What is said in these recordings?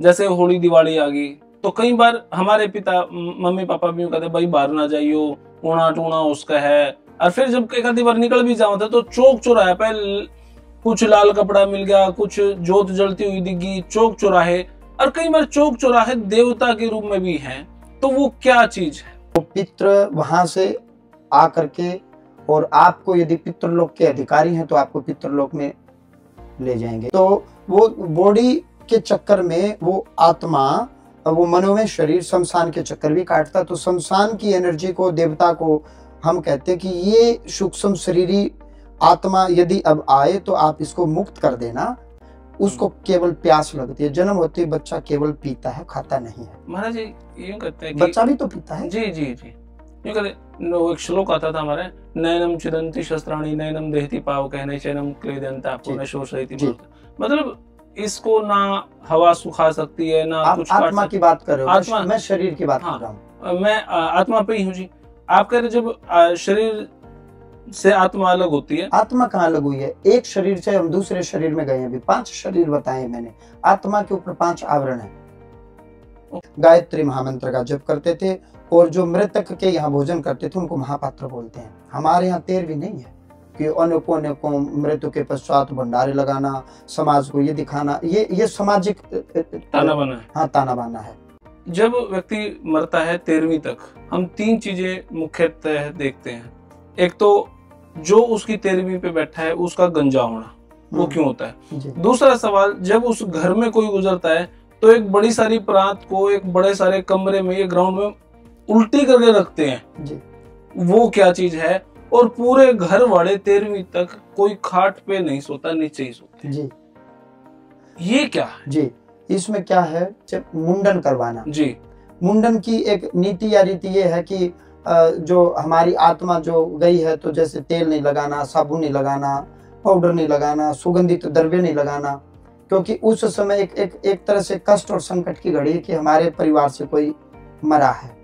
जैसे होली दिवाली आ गई तो कई बार हमारे पिता मम्मी पापा भी कहते भाई बाहर ना जाइयो, ऊना टूना उसका है। और फिर जब एक आधी बार निकल भी जाओ तो चौक चौराहे पे कुछ लाल कपड़ा मिल गया, कुछ जोत जलती हुई दिखी चौक चौराहे, और कई बार चौक चौराहे देवता के रूप में भी हैं। तो वो क्या चीज है? तो पितृ वहां से आ करके, और आपको यदि पितृलोक के अधिकारी हैं तो आपको पितृलोक में ले जाएंगे। तो वो बॉडी के चक्कर में वो आत्मा, वो मनोमय शरीर शमशान के चक्कर भी काटता। तो शमशान की एनर्जी को, देवता को हम कहते हैं कि ये सूक्ष्म शरीरी आत्मा यदि अब आए तो आप इसको मुक्त कर देना। उसको केवल प्यास लगती है, जन्म होते ही बच्चा केवल पीता है, खाता नहीं है। महाराज जी यूं कहते हैं कि बच्चा भी तो पीता है। जी जी जी, यूं कहते, एक श्लोक आता था हमारे, नयनम चिदंती शस्त्राणि नयनम देहति पाव कहने चैनम क्लेदंता पुनः शोषयति। मतलब इसको ना हवा सुखा सकती है ना आप कुछ आत्मा की बात कर रहे हो, आत्मा, मैं शरीर की बात कर रहा हूँ। मैं आत्मा पे ही हूँ जी। आप कह रहे जब शरीर से आत्मा अलग होती है। आत्मा कहाँ अलग हुई है? एक शरीर से हम दूसरे शरीर में गए हैं। अभी 5 शरीर बताए मैंने, आत्मा के ऊपर 5 आवरण है। गायत्री महामंत्र का जप करते थे, और जो मृतक के यहाँ भोजन करते थे उनको महापात्र बोलते हैं। हमारे यहाँ 13वीं नहीं है कि अनेकों मृत्यु के पश्चात भंडारे लगाना, समाज को ये दिखाना, ये सामाजिक ताना बाना है। हाँ, ताना बाना है। जब व्यक्ति मरता है 13वीं तक, हम 3 चीजें मुख्यतः देखते हैं। एक तो जो उसकी 13वीं पे बैठा है उसका गंजा होना, वो क्यों होता है। दूसरा सवाल, जब उस घर में कोई गुजरता है तो एक बड़ी सारी परात को एक बड़े सारे कमरे में, ये ग्राउंड में उल्टी करके रखते हैं जी। वो क्या चीज है। और पूरे घर वाले 13वीं तक कोई खाट पे नहीं सोता, नीचे ही सोते जी। ये क्या है जी? इसमें क्या है, जब मुंडन करवाना जी, मुंडन की एक नीति या रीति ये है कि जो हमारी आत्मा जो गई है, तो जैसे तेल नहीं लगाना, साबुन नहीं लगाना, पाउडर नहीं लगाना, सुगंधित द्रव्य नहीं लगाना, क्योंकि उस समय एक तरह से कष्ट और संकट की घड़ी है कि हमारे परिवार से कोई मरा है,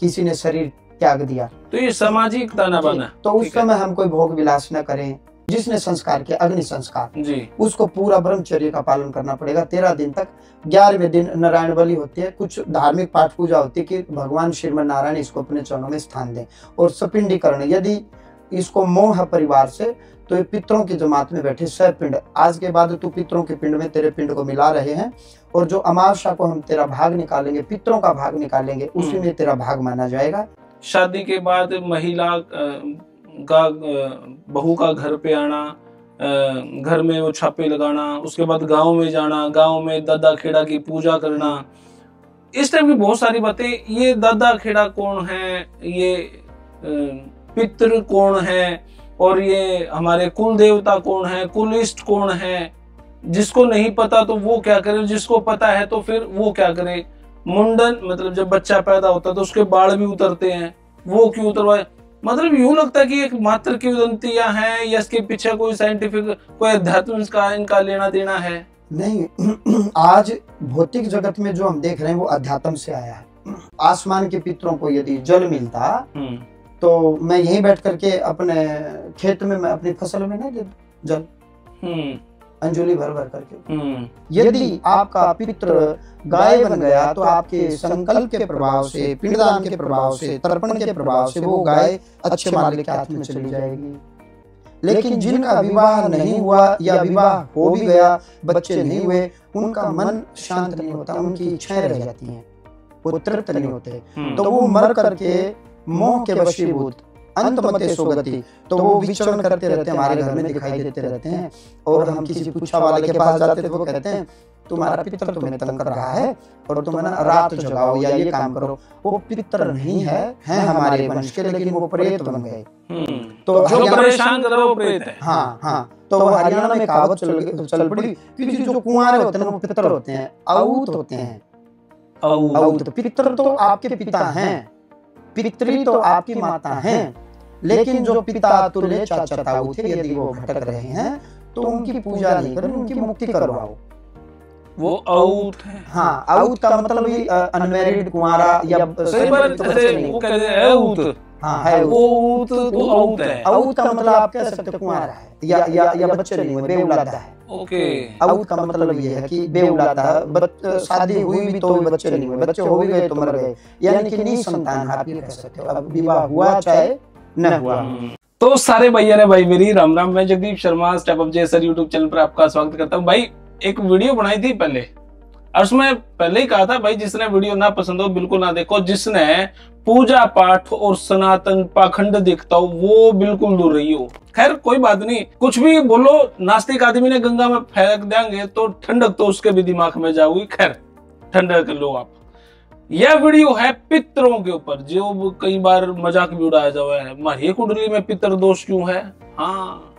किसी ने शरीर त्याग दिया। तो ये सामाजिक ताना बाना। तो उस समय हम कोई भोग विलास न करें। जिसने संस्कार किया, अग्नि संस्कार जी, उसको पूरा ब्रह्मचर्य का पालन करना पड़ेगा 13 दिन तक। 11वें दिन नारायण बलि होती है, कुछ धार्मिक पाठ पूजा होती है कि भगवान श्रीमन नारायण इसको अपने चरणों में स्थान दें। और सपिंडीकरण, यदि इसको मोह है परिवार से, तो ये पितरों की जमात में बैठे 100 पिंड, आज के बाद तू पितरों के पिंड में तेरे पिंड को मिला रहे हैं, और जो अमावस्या को हम तेरा भाग निकालेंगे, पितरों का भाग निकालेंगे, उसी में तेरा भाग माना जाएगा। शादी के बाद महिला का बहू का घर पे आना, घर में वो छापे लगाना, उसके बाद गांव में जाना, गांव में दादा खेड़ा की पूजा करना, इस टाइप की बहुत सारी बातें। ये दादा खेड़ा कौन है, ये पितृ कौन है, और ये हमारे कुल देवता कौन है, कुल इष्ट कौन है, जिसको नहीं पता तो वो क्या करे, जिसको पता है तो फिर वो क्या करे। मुंडन मतलब जब बच्चा पैदा होता है तो उसके बाल भी उतरते हैं, वो क्यों उतरवाए। मतलब यूं लगता है कि एक मात्र की उदंतियां हैं, या इसके पीछे कोई साइंटिफिक, कोई अध्यात्म का इनका लेना देना है। नहीं, आज भौतिक जगत में जो हम देख रहे हैं वो अध्यात्म से आया है। आसमान के पितरों को यदि जल मिलता तो मैं यहीं बैठ करके अपने खेत में, मैं अपनी फसल में नहीं देता जल, अंजुली भर भर करके। यदि आपका पितृ गाय बन गया तो आपके संकल्प के प्रभाव से, पिंडदान के प्रभाव से, तर्पण के प्रभाव से वो गाय अच्छे मालिक के हाथ में चली जाएगी। लेकिन जिनका विवाह नहीं हुआ या विवाह हो भी गया, बच्चे नहीं हुए, उनका मन शांत नहीं होता, उनकी इच्छाएं रह जाती हैं, वो तृप्त नहीं होते। तो वो मर करके मोह के वशीभूत अंतमते सोगति, तो वो विचरण करते रहते हैं, हमारे घर में दिखाई देते रहते हैं। और हम किसी पूछा वाले के पास जाते थे, वो कहते हैं तुम्हारा पितर तुम्हें तंग कर रहा है और तुम ना रात जगाओ या ये काम करो। वो पितर नहीं है हमारे वंश के, लेकिन वो प्रेत बन गए। तो जो परेशान कर रहा है वो प्रेत है। हाँ हाँ, तो हरियाणा में कहावत चल पड़ी कि जो कुंवारे होते हैं वो पितर होते हैं, आऊत होते हैं। आऊत, पितर तो आपके पिता हैं, पितरी तो आपकी माता हैं, लेकिन जो पिता तुल्य चाचा ताऊ थे, यदि वो भटक रहे हैं तो उनकी पूजा नहीं करो, उनकी मुक्ति करवाओ। वो आउट है। हाँ, आउट का मतलब भी अनमैरिड कुंवारा या वो कहते हैं आउट। हाँ है, वो तो आउट है। आउट का मतलब आप कह सकते हो कुंवारा है या बच्चे नहीं हुए, बेउलादा है। ओके। आउत का मतलब ये है कि बेउलादा, शादी हुई भी तो बच्चे नहीं हुए, बच्चे हो भी गए तो मर गए, यानी कि निसंतान आप ये कह सकते हो। अब विवाह हुआ चाहे न हुआ। तो सारे भैया ने भाई मेरी राम राम, मैं जगदीप शर्मा स्टेप अप जय सर यूट्यूब चैनल पर आपका स्वागत करता हूँ। भाई एक वीडियो बनाई थी पहले, और उसमें पहले ही कहा था भाई जिसने वीडियो ना पसंद हो बिल्कुल ना देखो, जिसने पूजा पाठ और सनातन पाखंड देखता हो वो बिल्कुल दूर रही हो। खैर कोई बात नहीं, कुछ भी बोलो, नास्तिक आदमी ने गंगा में फेंक देंगे तो ठंडक तो उसके भी दिमाग में जाओगी। खैर ठंडक कर लो आप। यह वीडियो है पितरों के ऊपर, जो कई बार मजाक भी उड़ाया जाता है, मारिए कुंडली में पितर दोष क्यों है। हाँ,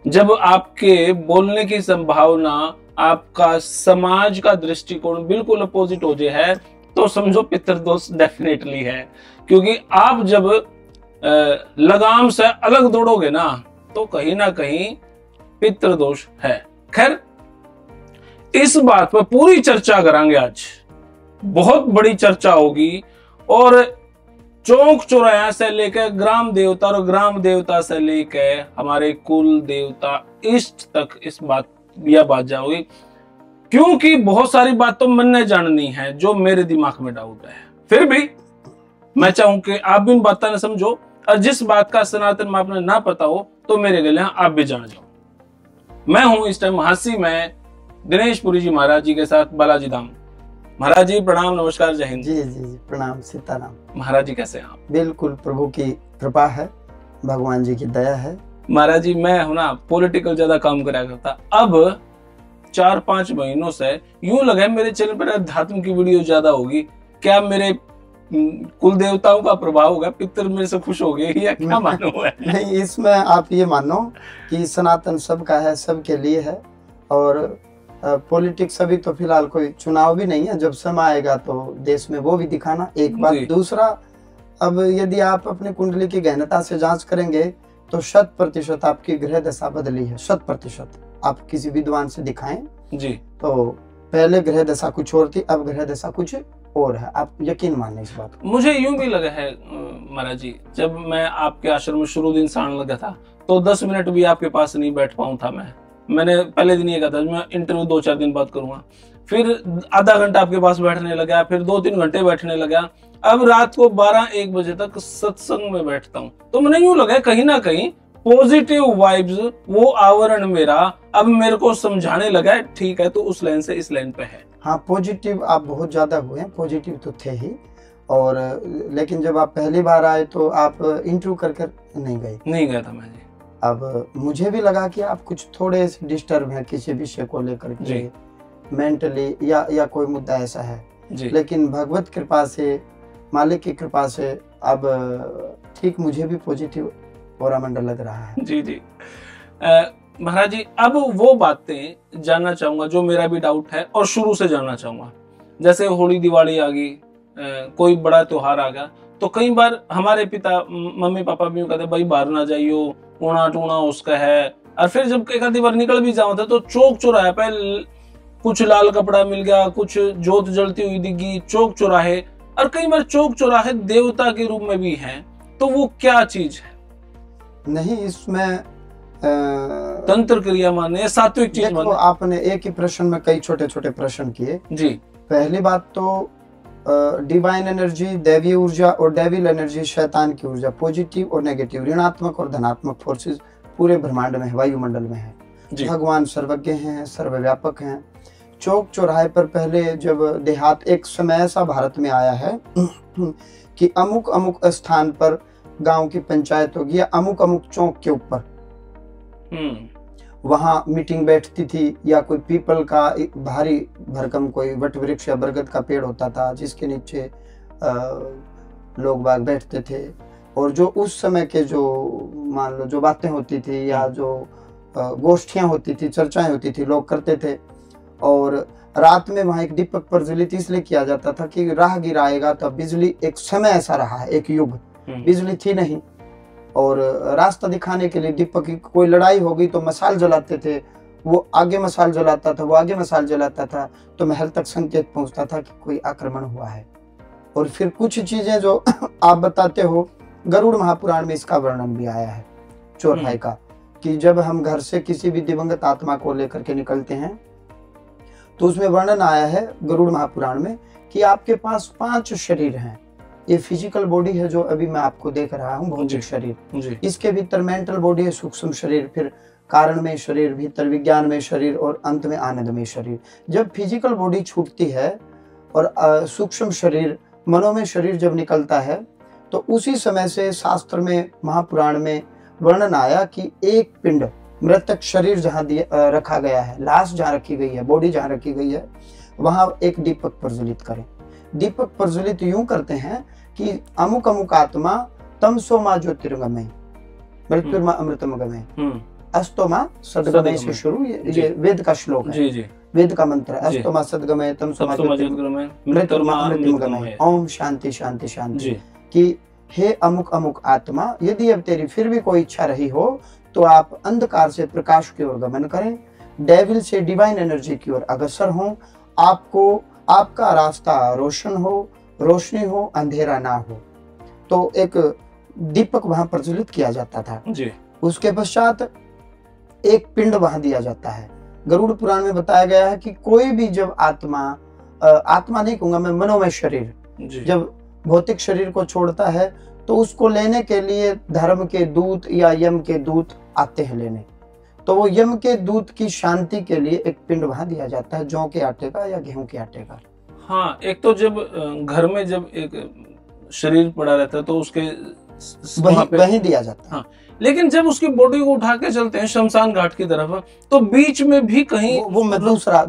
जब आपके बोलने की संभावना, आपका समाज का दृष्टिकोण बिल्कुल अपोजिट हो जाए है तो समझो पितर दोष डेफिनेटली है। क्योंकि आप जब लगाम से अलग दौड़ोगे ना तो कहीं ना कहीं पितर दोष है। खैर इस बात पर पूरी चर्चा करेंगे आज, बहुत बड़ी चर्चा होगी, और चौक चौराहा से लेकर ग्राम देवता और ग्राम देवता से लेकर हमारे कुल देवता इष्ट तक इस बात यह बात जाओगी, क्योंकि बहुत सारी बात तो मन ने जाननी है जो मेरे दिमाग में डाउट है। फिर भी मैं चाहूं कि आप भी इन बातों ने समझो, और जिस बात का सनातन में आपने ना पता हो तो मेरे गले आप भी जान जाओ। मैं हूं इस टाइम हासी में दिनेश पुरी जी महाराज जी के साथ बालाजी धाम। महाराज जी प्रणाम, नमस्कार, जय हिंद। जी जी जी प्रणाम, सीताराम। महाराज जी कैसे हैं आप? बिल्कुल प्रभु की कृपा है, भगवान जी की दया है। महाराज जी मैं हूं ना पॉलिटिकल ज्यादा काम करा करता, अब 4-5 महीनों से यूं लगा है मेरे चैनल पर अध्यात्म की वीडियो ज्यादा होगी। क्या मेरे कुल देवताओं का प्रभाव होगा, पितर मेरे से खुश हो गए या क्या मानो है? नहीं, इसमें आप ये मानो कि सनातन सबका है, सबके लिए है, और पॉलिटिक्स अभी तो फिलहाल कोई चुनाव भी नहीं है, जब समय आएगा तो देश में वो भी दिखाना एक बात। दूसरा, अब यदि आप अपनी कुंडली की गहनता से जांच करेंगे तो 100% आपकी ग्रह दशा बदली है, 100%। आप किसी विद्वान से दिखाएं जी, तो पहले ग्रह दशा कुछ और थी, अब ग्रह दशा कुछ और है। आप यकीन माने इस बात को। मुझे यूं भी लगा है महाराज जी, जब मैं आपके आश्रम में शुरू दिन आने लगा था तो 10 मिनट भी आपके पास नहीं बैठ पाऊं था। मैंने पहले दिन ये कहा था मैं इंटरव्यू 2-4 दिन बाद करूंगा, फिर आधा घंटा आपके पास बैठने लगा, फिर 2-3 घंटे बैठने लगा, अब रात को 12-1 बजे तक सत्संग में बैठता हूं। तो मैंने यूं लगा कहीं ना कहीं पॉजिटिव वाइब्स, वो आवरण मेरा अब मेरे को समझाने लगा है, ठीक है तो उस लाइन से इस लाइन पे है। हाँ, पॉजिटिव आप बहुत ज्यादा हुए हैं, पॉजिटिव तो थे ही, और लेकिन जब आप पहली बार आए तो आप इंटरव्यू कर नहीं गया था मैं जी। अब मुझे भी लगा कि आप कुछ थोड़े से डिस्टर्ब हैं किसी विषय को लेकर के, मेंटली या कोई मुद्दा ऐसा है जी। लेकिन भगवत कृपा से, मालिक की कृपा से अब ठीक मुझे भी पॉजिटिव और मंडल लग रहा है। जी जी। महाराज जी अब वो बातें जानना चाहूंगा जो मेरा भी डाउट है और शुरू से जानना चाहूंगा। जैसे होली दिवाली आ गई, कोई बड़ा त्योहार आ गया, तो कई बार हमारे पिता मम्मी पापा भी कहते भाई बाहर ना जाइयो, ऊना टूना उसका है। और फिर जब एक आधी बार निकल भी जाओ था तो चौक चौराहे पे कुछ लाल कपड़ा मिल गया, कुछ जोत जलती हुई दिखी चौक चौराहे, और कई बार चौक चौराहे देवता के रूप में भी हैं, तो वो क्या चीज है? नहीं, इसमें तंत्र क्रिया माने सात्विक चीज माने? आपने एक ही प्रश्न में कई छोटे छोटे प्रश्न किए जी। पहली बात तो डिवाइन एनर्जी, दैवीय ऊर्जा और डेविल एनर्जी, शैतान की ऊर्जा, पॉजिटिव और नेगेटिव, ऋणात्मक और धनात्मक फोर्सेस पूरे ब्रह्मांड में है, वायुमंडल में है। भगवान सर्वज्ञ हैं, सर्वव्यापक हैं। चौक चौराहे पर पहले जब देहात, एक समय ऐसा भारत में आया है कि अमुक अमुक स्थान पर गांव की पंचायत होगी या अमुक अमुक चौक के ऊपर वहां मीटिंग बैठती थी, या कोई पीपल का भारी भरकम कोई वट वृक्ष या बरगद का पेड़ होता था जिसके नीचे लोग बाग बैठते थे, और जो उस समय के जो मान लो जो बातें होती थी या जो गोष्ठियां होती थी, चर्चाएं होती थी, लोग करते थे। और रात में वहां एक दीपक प्रज्वलित इसलिए किया जाता था कि राहगीर आएगा तब बिजली, एक समय ऐसा रहा है, एक युग बिजली थी नहीं, और रास्ता दिखाने के लिए दीपक की कोई लड़ाई हो गई तो मसाल जलाते थे, वो आगे मसाल जलाता था, वो आगे मसाल जलाता था, तो महल तक संकेत पहुंचता था कि कोई आक्रमण हुआ है। और फिर कुछ चीजें जो आप बताते हो, गरुड़ महापुराण में इसका वर्णन भी आया है चौराहे का, कि जब हम घर से किसी भी दिवंगत आत्मा को लेकर के निकलते हैं तो उसमें वर्णन आया है गरुड़ महापुराण में कि आपके पास 5 शरीर हैं। ये फिजिकल बॉडी है जो अभी मैं आपको देख रहा हूँ, भौतिक शरीर। इसके भीतर मेंटल बॉडी है, सूक्ष्म शरीर, फिर कारण में शरीर, भीतर विज्ञान में शरीर और अंत में आनंद में शरीर। जब फिजिकल बॉडी छूटती है और सूक्ष्म शरीर, मनोमय शरीर जब निकलता है तो उसी समय से शास्त्र में, महापुराण में वर्णन आया कि एक पिंड, मृतक शरीर जहाँ रखा गया है, लाश जहाँ रखी गई है, बॉडी जहाँ रखी गई है, वहां एक दीपक प्रज्वलित करें। दीपक प्रज्वलित यूं करते हैं कि अमुक अमुक आत्मा तमसोमा ज्योतिर्गमय मृत्युर्मा अमृतमगमय अस्तोमा सद्गमय से शुरू, ये वेद का श्लोक है, वेद का मंत्र है। अस्तोमा सद्गमय तमसोमा ज्योतिर्गमय मृत्युर्मा अमृतमगमय, ओम शांति शांति शांति। कि हे अमुक अमुक आत्मा, यदि अब तेरी फिर भी कोई इच्छा रही हो तो आप अंधकार से प्रकाश की ओर गमन करें, डेविल से डिवाइन एनर्जी की ओर अग्रसर हो, आपको आपका रास्ता रोशन हो, रोशनी हो, अंधेरा ना हो। तो एक दीपक वहां प्रज्वलित किया जाता था जी। उसके पश्चात एक पिंड वहां दिया जाता है। गरुड़ पुराण में बताया गया है कि कोई भी जब आत्मा नहीं कहूंगा मैं, मनोमय शरीर जब भौतिक शरीर को छोड़ता है तो उसको लेने के लिए धर्म के दूत या यम के दूत आते हैं लेने। तो वो यम के दूत की शांति के लिए एक पिंड वहां दिया जाता है, जौ के आटे का या गेहूं के आटे का। हाँ, एक तो जब घर में जब एक शरीर पड़ा रहता है तो उसके वहीं दिया जाता है। हाँ, लेकिन जब उसकी बॉडी को उठा के चलते हैं शमशान घाट की तरफ तो बीच में भी कहीं वो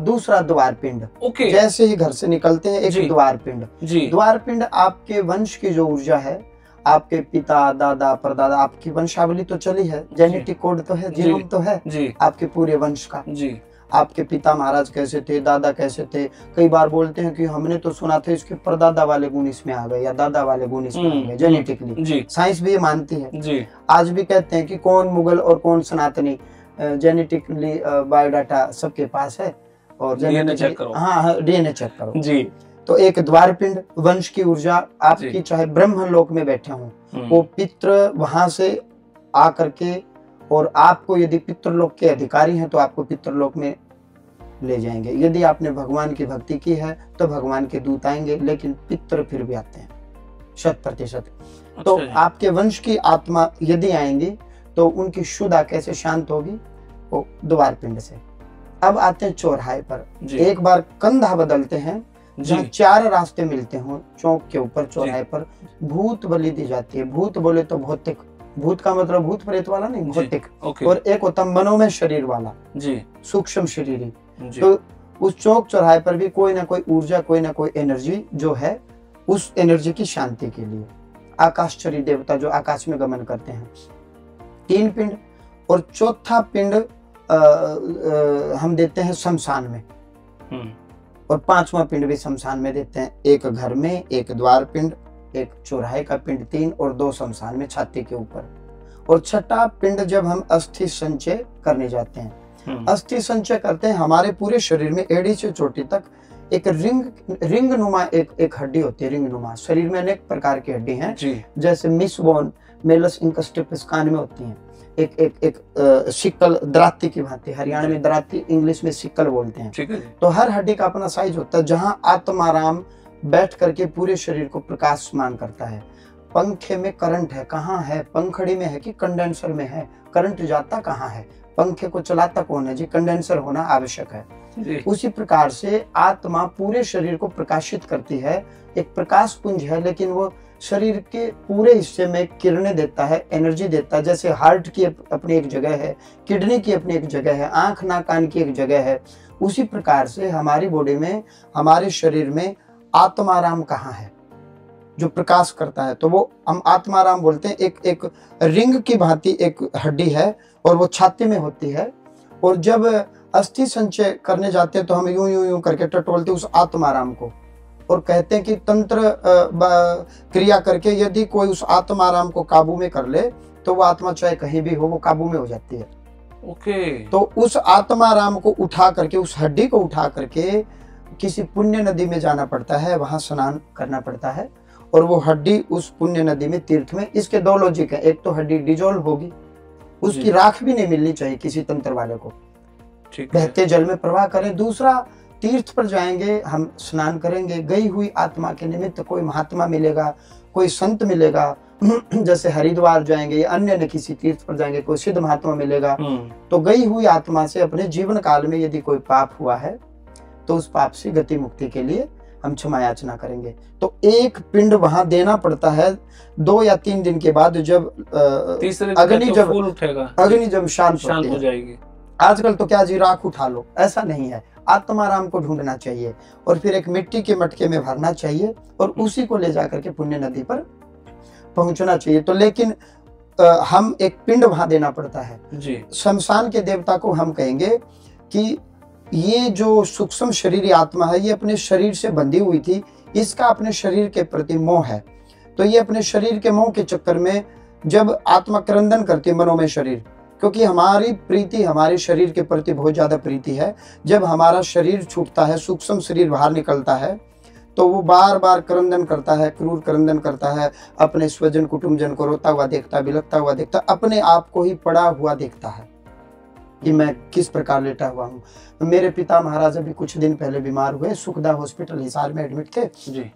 दूसरा द्वार पिंड। ओके। जैसे ही घर से निकलते हैं एक द्वार पिंड जी। द्वार पिंड आपके वंश की जो ऊर्जा है, आपके पिता दादा परदादा, आपकी वंशावली तो चली है, जेनेटिक कोड तो है, जीनोम तो है जी। आपके पूरे वंश का जी। आपके पिता महाराज कैसे थे, दादा कैसे थे। कई बार बोलते हैं कि हमने तो सुना था इसके परदादा वाले गुण इसमें आ गए या दादा वाले गुण इसमें आ गए, जेनेटिकली। साइंस भी ये मानती है जी। आज भी कहते हैं कि कौन मुगल और कौन सनातनी, जेनेटिकली बायोडाटा सबके पास है और डीएनए चेक करो। हाँ, डीएनए चेक करो जी। तो एक द्वार पिंड, वंश की ऊर्जा आपकी, चाहे ब्रह्म लोक में बैठे हों, वो पितृ वहां से आ करके, और आपको यदि पितृलोक के अधिकारी हैं तो आपको पितृलोक में ले जाएंगे। यदि आपने भगवान की भक्ति की है तो भगवान के दूत आएंगे, लेकिन पितृ फिर भी आते हैं 100%। तो आपके वंश की आत्मा यदि आएंगी तो उनकी शुदा कैसे शांत होगी? वो द्वार पिंड से। अब आते हैं चौराहे पर। एक बार कंधा बदलते हैं, जहाँ 4 रास्ते मिलते हों, चौक के ऊपर चौराहे पर भूत बलि दी जाती है। भूत बोले तो भौतिक, भूत का मतलब भूत प्रेत वाला नहीं, भौतिक। और एक होता मनोमय शरीर वाला जी, सूक्ष्म शरीर। तो उस चौक चौराहे पर भी कोई ना कोई ऊर्जा, कोई ना कोई एनर्जी जो है, उस एनर्जी की शांति के लिए आकाशचरी देवता जो आकाश में गमन करते हैं। 3 पिंड, और चौथा पिंड हम देते हैं शमशान में, और 5वां पिंड भी शमशान में देते हैं। एक घर में, एक द्वार पिंड, एक चौराहे का पिंड 3, और 2 शमशान में छाती के ऊपर। और छठा पिंड जब हम अस्थि संचय करने जाते हैं, अस्थि संचय करते हैं, हमारे पूरे शरीर में एड़ी से चोटी तक एक रिंग नुमा एक हड्डी होती है। रिंग नुमा शरीर में अनेक प्रकार की हड्डी हैं, जैसे मिसबोन, मेलस इंकस्टिपस कान में होती हैं। एक सिक्कल, दराती की भांति, हरियाणा में दराती, इंग्लिश में सिक्कल बोलते हैं। तो हर हड्डी का अपना साइज होता है, जहाँ आत्माराम बैठ करके पूरे शरीर को प्रकाशमान करता है। पंखे में करंट है, कहाँ है? पंखड़ी में है कि कंडेंसर में है? करंट जाता कहाँ है? पंखे को चलाता कौन है जी? कंडेंसर होना आवश्यक है। उसी प्रकार से आत्मा पूरे शरीर को प्रकाशित करती है, एक प्रकाश पुंज है, लेकिन वो शरीर के पूरे हिस्से में किरणें देता है, एनर्जी देता है। जैसे हार्ट की अपनी एक जगह है, किडनी की अपनी एक जगह है, आंख नाक कान की एक जगह है, उसी प्रकार से हमारी बॉडी में, हमारे शरीर में आत्माराम कहाँ है जो प्रकाश करता है? तो वो हम आत्माराम बोलते हैं। एक रिंग की भांति एक हड्डी है और वो छाती में होती है। और जब अस्थि संचय करने जाते हैं तो हम यूं यूं यूं करके टटोलते उस आत्माराम को, और कहते हैं कि तंत्र क्रिया करके यदि कोई उस आत्माराम को काबू में कर ले तो वो आत्मा चाहे कहीं भी हो, वो काबू में हो जाती है। ओके। तो उस आत्माराम को उठा करके, उस हड्डी को उठा करके किसी पुण्य नदी में जाना पड़ता है, वहां स्नान करना पड़ता है, और वो हड्डी उस पुण्य नदी में, तीर्थ में। इसके 2 लॉजिक है। एक तो हड्डी डिजोल्व होगी, उसकी राख भी नहीं मिलनी चाहिए किसी तंत्र वाले को। ठीक है। बहते जल में प्रवाह करें। दूसरा, तीर्थ पर जाएंगे, हम स्नान करेंगे, गई हुई आत्मा के निमित्त कोई महात्मा मिलेगा, कोई संत मिलेगा, जैसे हरिद्वार जाएंगे या अन्य किसी तीर्थ पर जाएंगे, कोई सिद्ध महात्मा मिलेगा, तो गई हुई आत्मा से अपने जीवन काल में यदि कोई पाप हुआ है तो उस पाप से गति मुक्ति के लिए हम क्षमा याचना करेंगे। तो एक पिंड वहां देना पड़ता है। 2 या 3 दिन के बाद जब अग्नि जब शांत हो जाएगी। आजकल तो क्या जी, राख उठा लो, ऐसा नहीं है। आत्माराम को ढूंढना चाहिए और फिर एक मिट्टी के मटके में भरना चाहिए और उसी को ले जाकर के पुण्य नदी पर पहुंचना चाहिए। तो लेकिन हम एक पिंड वहां देना पड़ता है जी। शमशान के देवता को हम कहेंगे कि ये जो सूक्ष्म शरीर आत्मा है, ये अपने शरीर से बंधी हुई थी, इसका अपने शरीर के प्रति मोह है। तो ये अपने शरीर के मोह के चक्कर में जब आत्मा क्रंदन करती है मनोमय शरीर, क्योंकि हमारी प्रीति हमारे शरीर के प्रति बहुत ज्यादा प्रीति है, जब हमारा शरीर छूटता है, सूक्ष्म शरीर बाहर निकलता है, तो वो बार बार क्रंदन करता है, क्रूर क्रंदन करता है, अपने स्वजन कुटुंबजन को रोता हुआ देखता, बिलखता हुआ देखता, अपने आप को ही पड़ा हुआ देखता है कि मैं किस प्रकार लेटा हुआ हूँ। मेरे पिता महाराज अभी कुछ दिन पहले बीमार हुए, सुखदा हॉस्पिटल हिसार में एडमिट थे जी।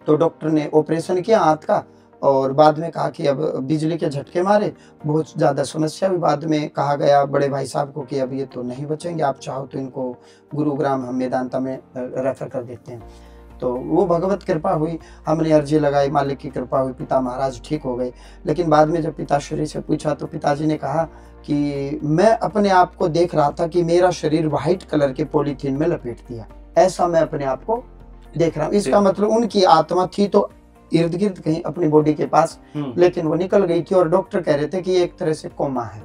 तो डॉक्टर ने ऑपरेशन किया हाथ का और बाद में कहा कि अब बिजली के झटके मारे, बहुत ज़्यादा समस्या हुई। बाद में कहा गया बड़े भाई साहब को कि अब ये तो नहीं बचेंगे, आप चाहो तो इनको गुरुग्राम हम मेदांता में रेफर कर देते हैं। तो वो भगवत कृपा हुई, हमने अर्जी लगाई, मालिक की कृपा हुई, पिता महाराज ठीक हो गए। लेकिन बाद में जब पिताश्री से पूछा तो पिताजी ने कहा कि मैं अपने आप को देख रहा था कि मेरा शरीर व्हाइट कलर के पॉलीथीन में लपेट दिया, ऐसा मैं अपने आप को देख रहा हूँ। इसका मतलब उनकी आत्मा थी तो इर्द गिर्द कहीं अपनी बॉडी के पास, लेकिन वो निकल गई थी और डॉक्टर कह रहे थे कि ये एक तरह से कोमा है,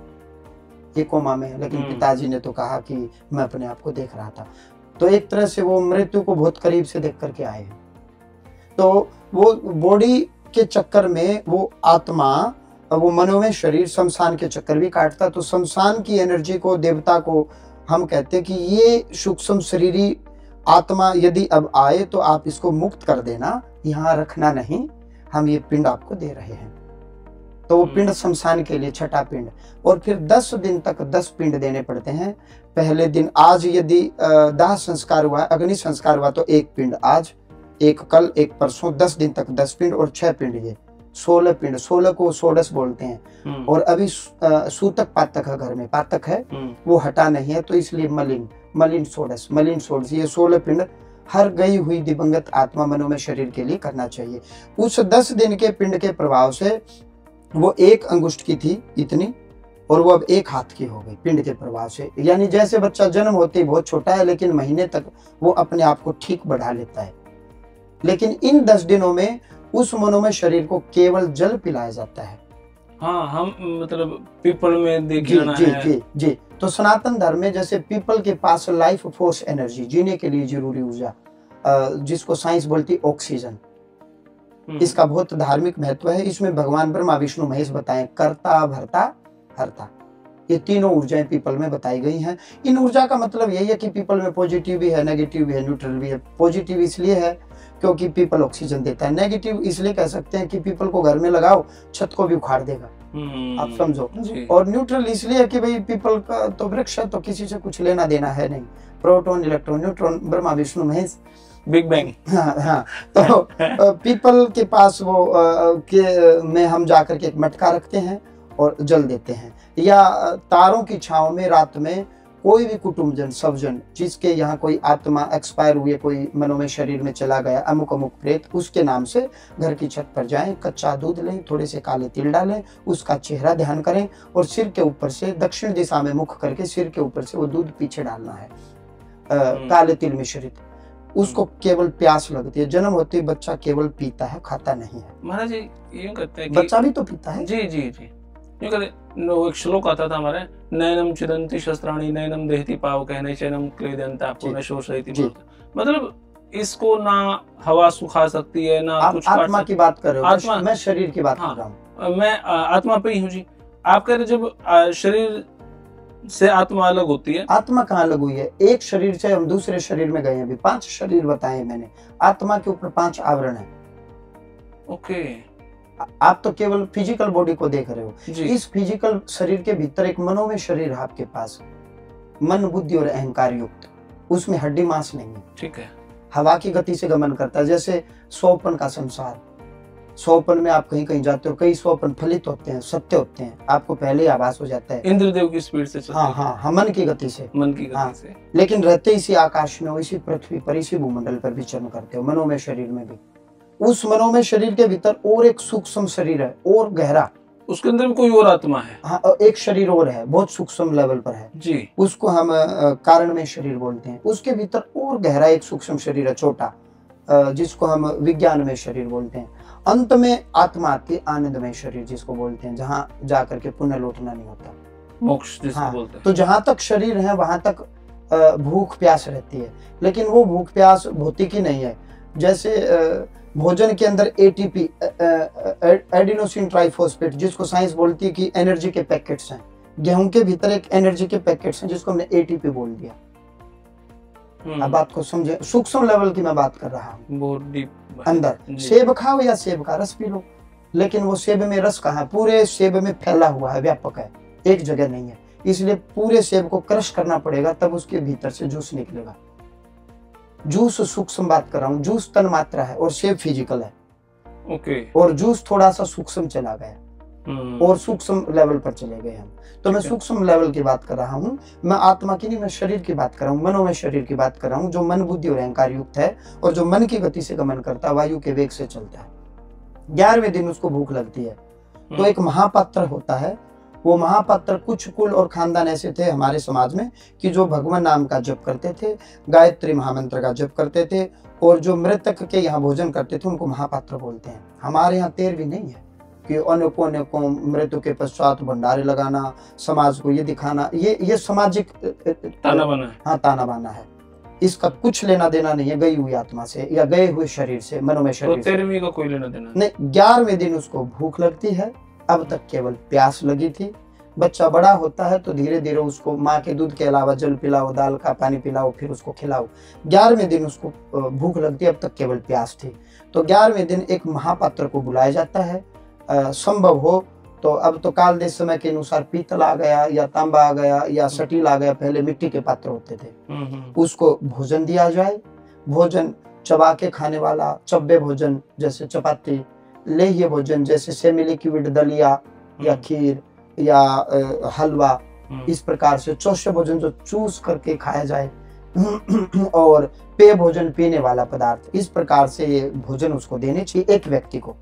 ये कोमा में है। लेकिन पिताजी ने तो कहा कि मैं अपने आप को देख रहा था। तो एक तरह से वो मृत्यु को बहुत करीब से देख करके आए हैं। तो वो बॉडी के चक्कर में वो आत्मा, वो मनोमय शरीर शमशान के चक्कर भी काटता। तो शमशान की एनर्जी को, देवता को हम कहते हैं कि ये सूक्ष्म शरीरी आत्मा यदि अब आए तो आप इसको मुक्त कर देना, यहाँ रखना नहीं, हम ये पिंड आपको दे रहे हैं। तो वो पिंड शमशान के लिए छठा पिंड। और फिर 10 दिन तक 10 पिंड देने पड़ते हैं। पहले दिन आज यदि दाह संस्कार हुआ, अग्नि संस्कार हुआ तो 1 पिंड आज, 1 कल, 1 परसों, 10 दिन तक 10 पिंड और 6 पिंड, ये 16 पिंड। 16 को षोडश बोलते हैं। और अभी सूतक पातक है घर में, पातक है वो हटा नहीं है, तो इसलिए मलिन षोडश, ये 16 पिंड हर गई हुई दिवंगत आत्मा मनोमय शरीर के लिए करना चाहिए। उस 10 दिन के पिंड के प्रभाव से वो 1 अंगुष्ठ की थी इतनी, और वो अब 1 हाथ की हो गई पिंड के प्रभाव से। यानी जैसे बच्चा जन्म होते ही बहुत छोटा है, लेकिन महीने तक वो अपने आप को ठीक बढ़ा लेता है। लेकिन इन 10 दिनों में उस मनोमय शरीर को केवल जल पिलाया जाता है। हाँ, हम मतलब पीपल में देखना है। जी। तो सनातन धर्म में जैसे पीपल के पास लाइफ फोर्स एनर्जी, जीने के लिए जरूरी ऊर्जा, जिसको साइंस बोलती ऑक्सीजन, इसका बहुत धार्मिक महत्व है। इसमें भगवान ब्रह्मा विष्णु महेश बताएं, कर्ता भर्ता हर्ता, ये तीनों ऊर्जाएं पीपल में बताई गई हैं। इन ऊर्जा का मतलब यही है कि पीपल में पॉजिटिव भी है, नेगेटिव भी है, न्यूट्रल भी है। पॉजिटिव इसलिए है क्योंकि पीपल ऑक्सीजन देता है। नेगेटिव इसलिए कह सकते हैं कि पीपल को घर में लगाओ, छत को भी उखाड़ देगा, आप समझो। और न्यूट्रल इसलिए है कि भाई पीपल का तो वृक्ष है, तो किसी से कुछ लेना देना है नहीं। Proton, electron, neutron, Brahma Vishnu Mahesh, big bang. हाँ। तो पीपल के पास वो में हम जाकर के एक मटका रखते हैं और जल देते हैं। या तारों की छांव में रात में कोई भी कुटुंबजन, सबजन, जिसके यहाँ कोई आत्मा एक्सपायर हुई, कोई मनोमय शरीर में चला गया, अमुक अमुक प्रेत, उसके नाम से घर की छत पर जाएं, कच्चा दूध लें, थोड़े से काले तिल डालें, उसका चेहरा ध्यान करें और सिर के ऊपर से दक्षिण दिशा में मुख करके सिर के ऊपर से वो दूध पीछे डालना है, काले तिल मिश्रित। उसको केवल प्यास लगती है। जन्म होते ही बच्चा केवल पीता है, खाता नहीं है। महाराज जी यूं कहते हैं कि बच्चा भी तो पीता है। जी। यूं कहते, एक श्लोक आता था हमारे, नयनम चिदंती शस्त्राणी नयनम देहति पाव कहने चैनम क्लेदंता पुनः शोषयति। मतलब इसको ना हवा सुखा सकती है, ना कुछ आत्मा की बात कर रहे हो। आत्मा, मैं शरीर की बात कर रहा हूँ। मैं आत्मा पे ही हूँ जी। आप कह रहे जब शरीर से आत्मा अलग होती है। आत्मा कहाँ अलग हुई है? एक शरीर से हम दूसरे शरीर में गए। अभी 5 शरीर बताए मैंने। आत्मा के ऊपर 5 आवरण है। ओके। आप तो केवल फिजिकल बॉडी को देख रहे हो, जी। इस फिजिकल शरीर के भीतर एक मनोमय शरीर है आपके पास, मन बुद्धि और अहंकार युक्त, उसमें हड्डी मांस नहीं है। ठीक है। हवा की गति से गमन करता है, जैसे स्वप्न का संसार। स्वप्न में आप कहीं कहीं जाते हो, कई स्वप्न फलित होते हैं, सत्य होते हैं, आपको पहले ही आभास हो जाता है। इंद्रदेव की स्पीड से चलते हाँ हाँ, मन की गति से, मन की गति हाँ। से। लेकिन रहते इसी आकाश में हो, इसी पृथ्वी पर, इसी भूमंडल पर विचरण करते हो, मनोमय शरीर में भी। उस मनोमय शरीर के भीतर और एक सूक्ष्म शरीर है, और गहरा, उसके अंदर भी कोई और आत्मा है। हाँ, और एक शरीर और है, बहुत सूक्ष्म लेवल पर है जी। उसको हम कारणमय शरीर बोलते हैं। उसके भीतर और गहरा एक सूक्ष्म शरीर है, छोटा, जिसको हम विज्ञानमय शरीर बोलते हैं। अंत में आत्मा आती है, आनंदमय शरीर जिसको बोलते हैं, जहाँ जाकर के पुनः लौटना नहीं होता, मोक्ष जिसको हाँ। बोलते हैं। तो जहां तक शरीर है वहां तक भूख प्यास रहती है, लेकिन वो भूख प्यास भौतिकी नहीं है। जैसे भोजन के अंदर एटीपी, एडिनोसिन ट्राइफॉस्फेट, जिसको साइंस बोलती है कि एनर्जी के पैकेट्स हैं, गेहूं के भीतर एक एनर्जी के पैकेट्स हैं जिसको हमने एटीपी बोल दिया। अब बात को समझे, सूक्ष्म लेवल की मैं बात कर रहा हूँ, बहुत डीप अंदर। सेब खाओ या सेब का रस पी लो, लेकिन वो सेब में रस कहाँ है? पूरे सेब में फैला हुआ है, व्यापक है, एक जगह नहीं है। इसलिए पूरे सेब को क्रश करना पड़ेगा, तब उसके भीतर से जूस निकलेगा। जूस सूक्ष्म बात कर रहा हूँ, जूस तन मात्रा है और सेब फिजिकल है। ओके। और जूस थोड़ा सा सूक्ष्म चला गया, और सूक्ष्म लेवल पर चले गए हम। तो मैं सूक्ष्म लेवल की बात कर रहा हूँ, मैं आत्मा की नहीं, मैं शरीर की बात कर रहा हूँ, मनोमय शरीर की बात कर रहा हूँ, जो मन बुद्धि और अहंकार युक्त है, और जो मन की गति से गमन करता है, वायु के वेग से चलता है। 11वें दिन उसको भूख लगती है, तो एक महापात्र होता है। वो महापात्र, कुछ कुल और खानदान ऐसे थे हमारे समाज में कि जो भगवान नाम का जप करते थे, गायत्री महामंत्र का जप करते थे, और जो मृतक के यहाँ भोजन करते थे उनको महापात्र बोलते हैं। हमारे यहाँ 13वीं नहीं है कि अनेकों अनेकों मृत्यु के पश्चात भंडारे लगाना, समाज को ये दिखाना, ये सामाजिक ताना बाना है। हाँ, ताना बाना है। इसका कुछ लेना देना नहीं है गई हुई आत्मा से या गए हुए शरीर से, मनोमय शरीर से। 13वीं का कोई लेना देना नहीं। 11वें दिन उसको भूख लगती है, अब तक केवल प्यास लगी थी। बच्चा बड़ा होता है तो धीरे धीरे उसको माँ के दूध के अलावा जल पिलाओ, दाल का पानी पिलाओ, फिर उसको खिलाओ। 11वें दिन उसको भूख लगती है, अब तक केवल प्यास थी। तो 11वें दिन एक महापात्र को बुलाया जाता है, संभव हो तो अब तो काल देश समय के अनुसार पीतल आ गया या तांबा आ गया या सटील आ गया, पहले मिट्टी के पात्र होते थे। उसको भोजन दिया जाए, भोजन चबा के खाने वाला, चब्बे भोजन जैसे चपाती, लेह्य भोजन जैसे सेमी लिक्विड दलिया या खीर या हलवा, इस प्रकार से चौष्य भोजन जो चूस करके खाया जाए, और पेय भोजन पीने वाला पदार्थ, इस प्रकार से ये भोजन उसको देने चाहिए एक व्यक्ति को।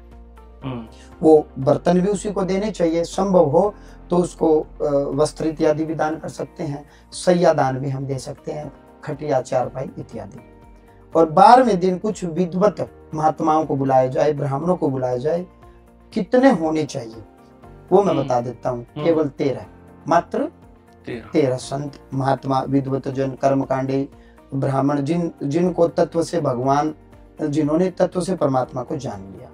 वो बर्तन भी उसी को देने चाहिए, संभव हो तो उसको वस्त्र इत्यादि भी दान कर सकते हैं, सैया दान भी हम दे सकते हैं, खटिया चारपाई इत्यादि। और 12वें दिन कुछ विद्वत महात्माओं को बुलाया जाए, ब्राह्मणों को बुलाया जाए। कितने होने चाहिए वो मैं बता देता हूँ, केवल 13, मात्र 13 संत, महात्मा, विद्वत जन, कर्मकांडी, ब्राह्मण, जिनको तत्व से भगवान, जिन्होंने तत्व से परमात्मा को जान लिया।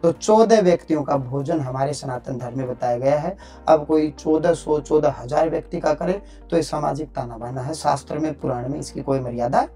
तो 14 व्यक्तियों का भोजन हमारे सनातन धर्म में बताया गया है। अब कोई 1400, 14,000 व्यक्ति का करे तो ये सामाजिक ताना बाना है। शास्त्र में, पुराण में इसकी कोई मर्यादा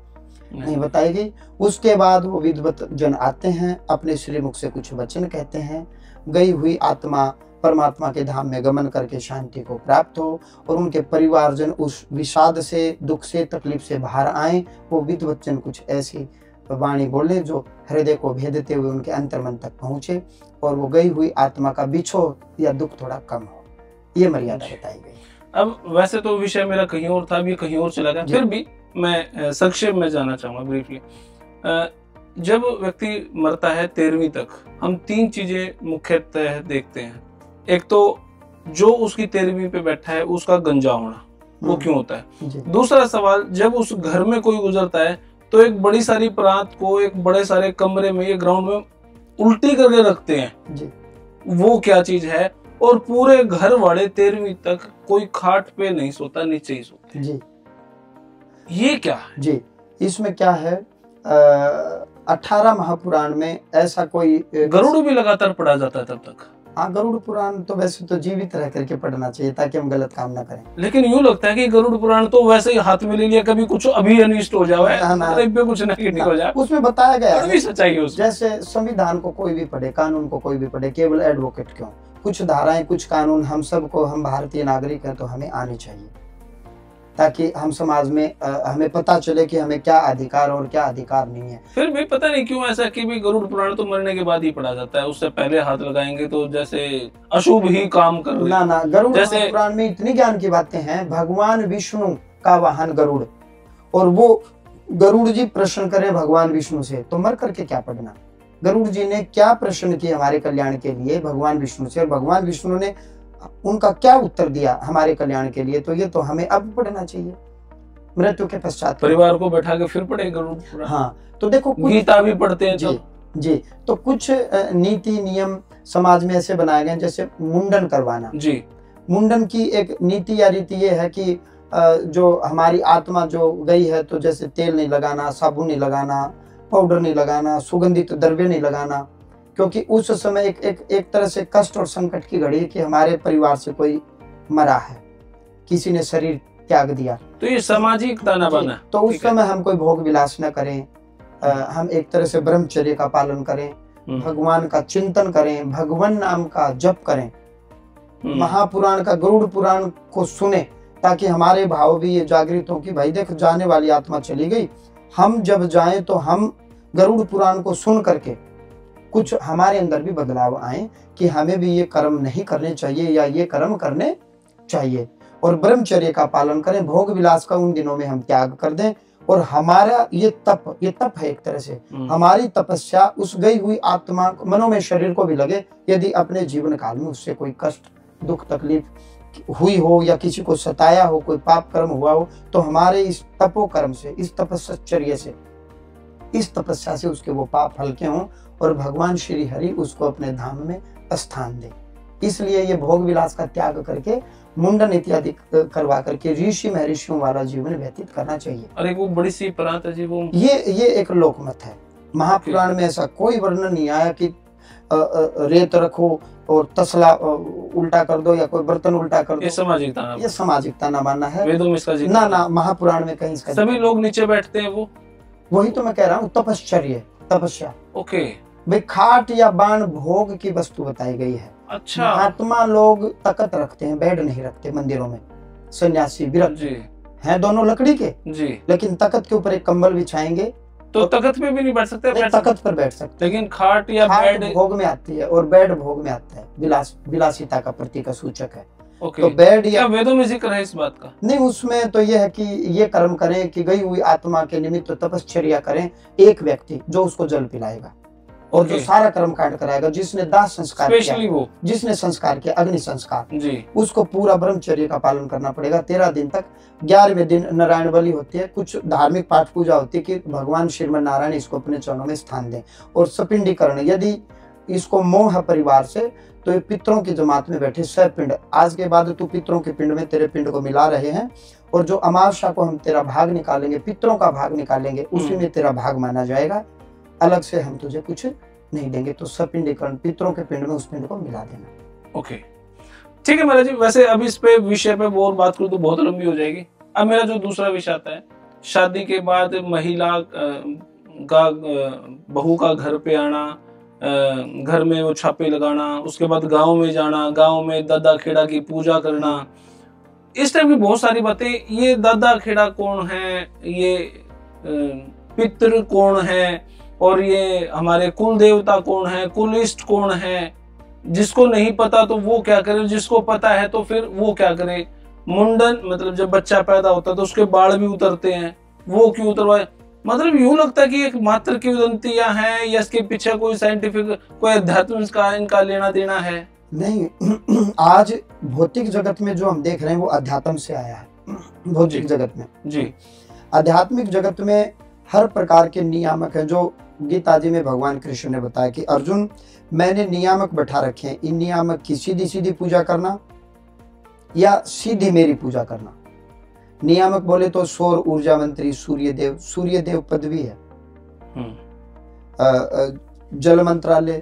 नहीं बताई गई। उसके बाद वो विद्वत जन आते हैं, अपने श्रीमुख से कुछ वचन कहते हैं, गई हुई आत्मा परमात्मा के धाम में गमन करके शांति को प्राप्त हो, और उनके परिवारजन उस विषाद से, दुख से, तकलीफ से बाहर आए। वो विद्वत जन कुछ ऐसी वाणी बोले जो हृदय को भेदते हुए उनके अंतर्मन तक पहुंचे, और वो गई हुई आत्मा का बिछो या दुख थोड़ा कम हो। ये मर्यादा बताई गई। अब वैसे तो विषय मेरा कहीं और था, भी कहीं और चला गया, फिर भी मैं संक्षेप में जाना चाहूंगा ब्रीफली। जब व्यक्ति मरता है 13वीं तक, हम 3 चीजें मुख्यतः देखते हैं। एक तो जो उसकी 13वीं पे बैठा है उसका गंजा होना, वो क्यों होता है। दूसरा सवाल, जब उस घर में कोई गुजरता है तो एक बड़ी सारी परात को एक बड़े सारे कमरे में या ग्राउंड में उल्टी करके रखते हैं जी। वो क्या चीज है। और पूरे घर वाले 13वीं तक कोई खाट पे नहीं सोता, नीचे ही सोते जी। ये क्या है जी? इसमें क्या है, 18 महापुराण में ऐसा कोई, गरुड़ भी लगातार पढ़ा जाता है तब तक। हाँ, गरुड़ पुराण तो वैसे तो जीवित रह करके पढ़ना चाहिए ताकि हम गलत काम ना करें। लेकिन यूं लगता है कि गरुड़ पुराण तो वैसे ही हाथ में ले लिया, कभी कुछ अभी अनिष्ट हो जाए, पे कुछ नेगेटिव हो जाए, उसमें बताया गया है सच्चाई है उसमें। जैसे संविधान को कोई भी पढ़े, कानून को कोई भी पढ़े, केवल एडवोकेट क्यों, कुछ धाराएं, कुछ कानून हम सबको, हम भारतीय नागरिक हैं तो हमें आने चाहिए, ताकि हम समाज में हमें पता चले कि हमें क्या अधिकार और क्या अधिकार नहीं है। फिर भी पता नहीं क्यों ऐसा कि भी गरुड़ पुराण तो मरने के बाद ही पढ़ा जाता है, उससे पहले हाथ लगाएंगे तो जैसे अशुभ ही काम कर रहे। ना, गरुड़ पुराण में इतनी ज्ञान की बातें हैं। भगवान विष्णु का वाहन गरुड़, और वो गरुड़ जी प्रश्न करे भगवान विष्णु से, तो मर करके क्या पढ़ना। गरुड़ जी ने क्या प्रश्न किए हमारे कल्याण के लिए भगवान विष्णु से, और भगवान विष्णु ने उनका क्या उत्तर दिया हमारे कल्याण के लिए, तो ये तो हमें अब पढ़ना चाहिए मृत्यु के पश्चात। परिवार को बैठा के फिर पढ़े गरुड़। हाँ, तो देखो गीता भी पढ़ते हैं जी, तो कुछ नीति नियम समाज में ऐसे बनाए गए, जैसे मुंडन करवाना जी। मुंडन की एक नीति या रीति ये है कि जो हमारी आत्मा जो गई है, तो जैसे तेल नहीं लगाना, साबुन नहीं लगाना, पाउडर नहीं लगाना, सुगंधित द्रव्य नहीं लगाना, क्योंकि उस समय एक तरह से कष्ट और संकट की घड़ी कि हमारे परिवार से कोई मरा है, किसी ने शरीर त्याग दिया, तो ये सामाजिक ताना बाना। तो उस समय हम कोई भोग विलास न करें, हम एक तरह से ब्रह्मचर्य का पालन करें, भगवान का चिंतन करें, भगवान नाम का जप करें, महापुराण का गरुड़ पुराण को सुने, ताकि हमारे भाव भी ये जागृत हो कि भाई देख, जाने वाली आत्मा चली गई, हम जब जाएं तो हम गरुड़ पुराण को सुन करके कुछ हमारे अंदर भी बदलाव आए कि हमें भी ये कर्म नहीं करने चाहिए या ये कर्म करने चाहिए, और ब्रह्मचर्य का पालन करें, भोग विलास का उन दिनों में हम त्याग कर दें, और हमारा ये तप है एक तरह से, हमारी तपस्या उस गई हुई आत्मा मनोमय शरीर को भी लगे, यदि अपने जीवन काल में उससे कोई कष्ट दुख तकलीफ हुई हो या किसी को सताया हो, कोई पाप कर्म हुआ हो, तो हमारे इस तपो कर्म से, इस तपश्चर्य से, इस तपस्या से उसके वो पाप हल्के हों और भगवान श्री हरि उसको अपने धाम में स्थान दे। इसलिए ये भोग विलास का त्याग करके मुंडन इत्यादि करवा करके ऋषि महर्षियों वाला जीवन व्यतीत करना चाहिए। और एक वो बड़ी सी बात है जी, वो ये एक लोकमत है। महापुराण में ऐसा कोई वर्णन नहीं आया कि रेत रखो और तसला उल्टा कर दो या कोई बर्तन उल्टा कर दो। ये सामाजिक ताना बाना है। वेदों में इसका जिक्र ना, महापुराण में कहीं इसका सभी लोग नीचे बैठते हैं, वही तो मैं कह रहा हूँ, तपस्या। ओके भाई, खाट या बाण भोग की वस्तु बताई गई है। अच्छा, महात्मा लोग तकत रखते हैं, बेड नहीं रखते मंदिरों में। सन्यासी विरक्त हैं दोनों लकड़ी के जी, लेकिन तकत के ऊपर एक कंबल बिछाएंगे तो तकत पे भी नहीं बैठ सकते, तकत पर बैठ सकते, लेकिन खाट या बेड भोग में आती है और बेड भोग में आता है, विलासिता का प्रतीक का सूचक है। ओके, तो बेड या वेदों में जिक्र है इस बात का? नहीं, उसमें तो यह है कि ये कर्म करें कि गई हुई आत्मा के निमित्त तपश्चर्या करें, एक व्यक्ति जो उसको जल पिलाएगा और जो सारा कर्म कांड कराएगा, जिसने दाह संस्कार किया, जिसने संस्कार किया अग्नि संस्कार जी, उसको पूरा ब्रह्मचर्य का पालन करना पड़ेगा 13 दिन तक। 11वें दिन नारायण बलि होती है, कुछ धार्मिक पाठ पूजा होती है कि भगवान श्रीमन नारायण इसको अपने चरणों में स्थान दें। और सपिंडीकरण, यदि इसको मोह है परिवार से, तो ये पितरों की जमात में बैठे पिंड, आज के बाद तू पितरों के पिंड में तेरे पिंड को मिला रहे हैं, और जो अमावस्या को हम तेरा भाग निकालेंगे, पितरों का भाग निकालेंगे, उसी में तेरा भाग माना जाएगा, अलग से हम तुझे कुछ नहीं देंगे। तो सपिंडीकरण, पितरों के पिंड में उस पिंड को मिला देना। ओके, ठीक है महाराज जी। वैसे अब इस पे विषय पे और बात करूं तो बहुत लंबी हो जाएगी। अब मेरा जो दूसरा विषय आता है, शादी के बाद महिला का बहू का घर पे आना, घर में वो छापे लगाना, उसके बाद गांव में जाना, गांव में दादा खेड़ा की पूजा करना, इस टाइप की बहुत सारी बातें। ये दादा खेड़ा कौन है, ये पितृ कौन है, और ये हमारे कुल देवता कौन है, कुल इष्ट कौन है, जिसको नहीं पता तो वो क्या करे, जिसको पता है तो फिर वो क्या करे। मुंडन मतलब जब बच्चा पैदा होता है तो उसके बाल भी उतरते हैं, वो क्यों उतरवाए? मतलब यूं लगता है कि एक मात्र की उदंतियां हैं या इसके पीछे कोई साइंटिफिक, कोई अध्यात्म का इनका लेना देना है? नहीं, आज भौतिक जगत में जो हम देख रहे हैं वो अध्यात्म से आया है। भौतिक जगत में जी, आध्यात्मिक जगत में हर प्रकार के नियामक हैं, जो गीता जी में भगवान कृष्ण ने बताया कि अर्जुन, मैंने नियामक बैठा रखे हैं, इन नियामक की सीधी सीधी पूजा करना या सीधी मेरी पूजा करना। नियामक बोले तो सौर ऊर्जा मंत्री सूर्यदेव पदवी है, जल मंत्रालय,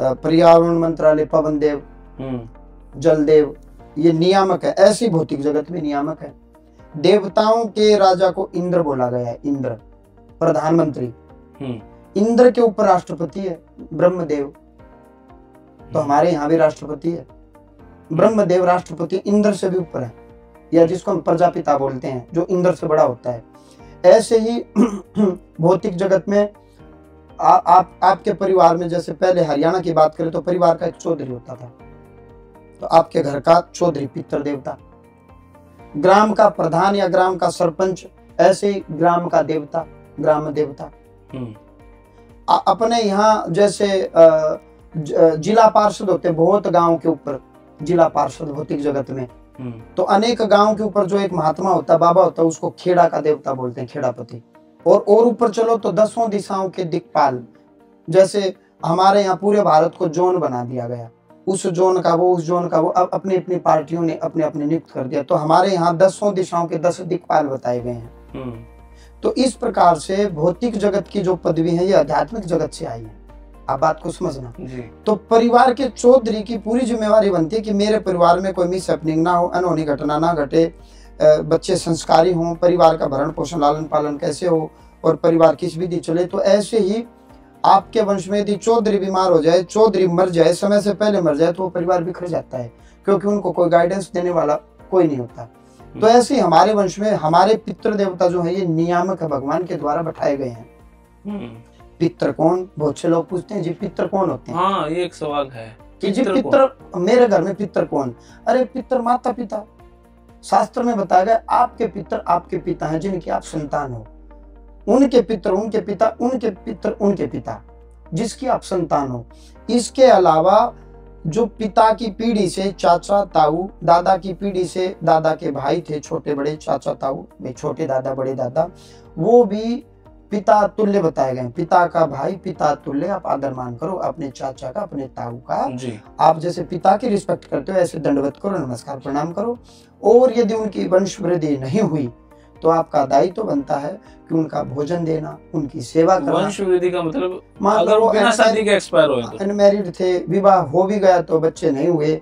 पर्यावरण मंत्रालय पवन देव, जल देव, ये नियामक है। ऐसी भौतिक जगत में नियामक है। देवताओं के राजा को इंद्र बोला गया है, इंद्र प्रधानमंत्री। इंद्र के ऊपर राष्ट्रपति है ब्रह्मदेव, तो हमारे यहाँ भी राष्ट्रपति है ब्रह्मदेव। राष्ट्रपति इंद्र से भी ऊपर है, या जिसको हम प्रजापिता बोलते हैं, जो इंद्र से बड़ा होता है। ऐसे ही भौतिक जगत में आपके परिवार में, जैसे पहले हरियाणा की बात करें तो परिवार का एक चौधरी होता था, तो आपके घर का चौधरी पितृ देवता, ग्राम का प्रधान या ग्राम का सरपंच, ऐसे ही ग्राम का देवता ग्राम देवता। अपने यहाँ जैसे जिला पार्षद होते बहुत गांव के ऊपर, जिला पार्षद भौतिक जगत में, तो अनेक गांव के ऊपर जो एक महात्मा होता है, बाबा होता है, उसको खेड़ा का देवता बोलते हैं, खेड़ापति। और ऊपर चलो तो 10 दिशाओं के दिक्पाल। जैसे हमारे यहाँ पूरे भारत को जोन बना दिया गया, उस जोन का वो, उस जोन का वो, अब अपनी अपनी पार्टियों ने अपने अपने नियुक्त कर दिया। तो हमारे यहाँ 10 दिशाओं के 10 दिक्पाल बताए गए हैं। तो इस प्रकार से भौतिक जगत की जो पदवी है ये आध्यात्मिक जगत से आई है। आप बात को समझना जी। तो परिवार के चौधरी की पूरी जिम्मेवारी बनती है कि मेरे परिवार में कोई मिस हैपनिंग ना हो, अनहोनी घटना ना घटे, बच्चे संस्कारी हों, परिवार का भरण पोषण लालन पालन कैसे हो, और परिवार किस विधि चले। तो ऐसे ही आपके वंश में यदि चौधरी बीमार हो जाए, चौधरी मर जाए, समय से पहले मर जाए, तो वो परिवार बिखर जाता है, क्योंकि उनको कोई गाइडेंस देने वाला कोई नहीं होता। तो ऐसे ही हमारे वंश में हमारे पितृ देवता जो है ये नियामक है, भगवान के द्वारा बैठाए गए हैं। पितृ कौन, बहुत से लोग पूछते हैं जी पितृ कौन होते हैं। हाँ, ये एक सवाल है कि जी पितृ, मेरे घर में पितृ कौन। अरे पितृ माता पिता, शास्त्र में बताया गया आपके पितृ आपके पिता हैं जिनकी आप संतान हो, उनके पितृ उनके पिता, उनके पितृ उनके पिता जिसकी आप संतान हो। इसके अलावा जो पिता की पीढ़ी से चाचा ताऊ, दादा की पीढ़ी से दादा के भाई थे, छोटे बड़े चाचा ताऊ, छोटे दादा बड़े दादा, वो भी पिता तुल्य बताए गए। पिता का भाई पिता तुल्य, आप आदर मान करो अपने चाचा का, अपने ताऊ का जी। आप जैसे पिता की रिस्पेक्ट करते हो ऐसे दंडवत करो, नमस्कार प्रणाम करो। और यदि उनकी वंश वृद्धि नहीं हुई तो आपका दायित्व तो बनता है कि उनका भोजन देना, उनकी सेवा करना। वंश वृद्धि का मतलब अगर वो बिना शादी के एक्सपायर हुए, अनमैरिड थे, विवाह हो भी गया तो बच्चे नहीं हुए,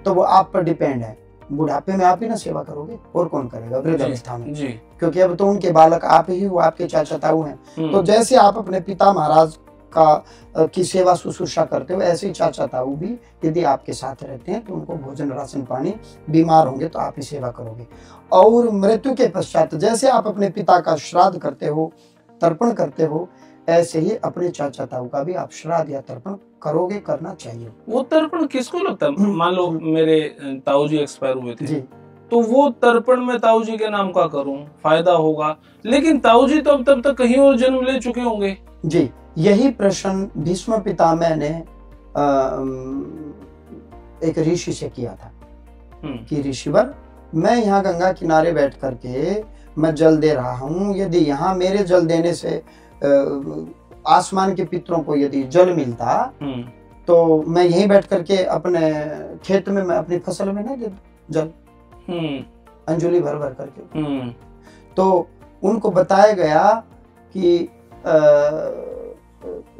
तो वो आप पर डिपेंड है। बुढ़ापे में आप ही ना सेवा करोगे, और कौन करेगा वृद्धावस्था में जी। क्योंकि अब तो उनके बालक आप ही हो, आपके चाचा ताऊ हैं। तो जैसे आप अपने पिता महाराज का की सेवा शुश्रूषा करते हो, ऐसे ही चाचा ताऊ भी यदि आपके साथ रहते हैं तो उनको भोजन राशन पानी, बीमार होंगे तो आप ही सेवा करोगे। और मृत्यु के पश्चात जैसे आप अपने पिता का श्राद्ध करते हो, तर्पण करते हो, ऐसे ही अपने चाचा ताऊ का भी आप श्राद्ध या तर्पण करोगे, करना चाहिए। वो तर्पण किसको लगता है? मान लो मेरे ताऊ जी एक्सपायर हुए थे जी, तो वो तर्पण में ताऊ जी के नाम का करूं, फायदा होगा, लेकिन ताऊ जी तो तब तक कहीं और जन्म ले चुके होंगे जी। यही प्रश्न भीष्म पितामह ने एक ऋषि से किया था कि ऋषिवर, मैं यहाँ गंगा किनारे बैठ करके मैं जल दे रहा हूँ, यदि यहाँ मेरे जल देने से आसमान के पितरों को यदि जल मिलता तो मैं यहीं बैठ करके अपने खेत में, मैं अपनी फसल में ना जल अंजुली भर भर करके। तो उनको बताया गया कि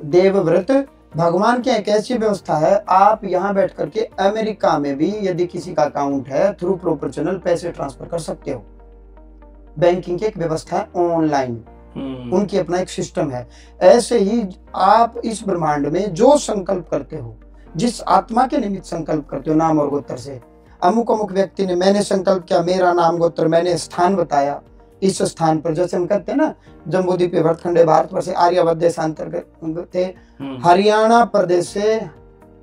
देवव्रत, भगवान की एक ऐसी व्यवस्था है, आप यहाँ बैठ करके अमेरिका में भी यदि किसी का अकाउंट है, थ्रू प्रॉपर चैनल पैसे ट्रांसफर कर सकते हो। बैंकिंग की एक व्यवस्था है ऑनलाइन, उनकी अपना एक सिस्टम है। ऐसे ही आप इस ब्रह्मांड में जो संकल्प करते हो, जिस आत्मा के निमित्त संकल्प करते हो नाम और गोत्र से, अमुक अमुक व्यक्ति ने, मैंने संकल्प किया, मेरा नाम गोत्र, मैंने स्थान बताया, इस स्थान पर, जैसे हम कहते हैं ना जम्बूद्वीप भरतखंड भारत पर से आर्यावर्त देशांतर्गत थे, हरियाणा प्रदेश से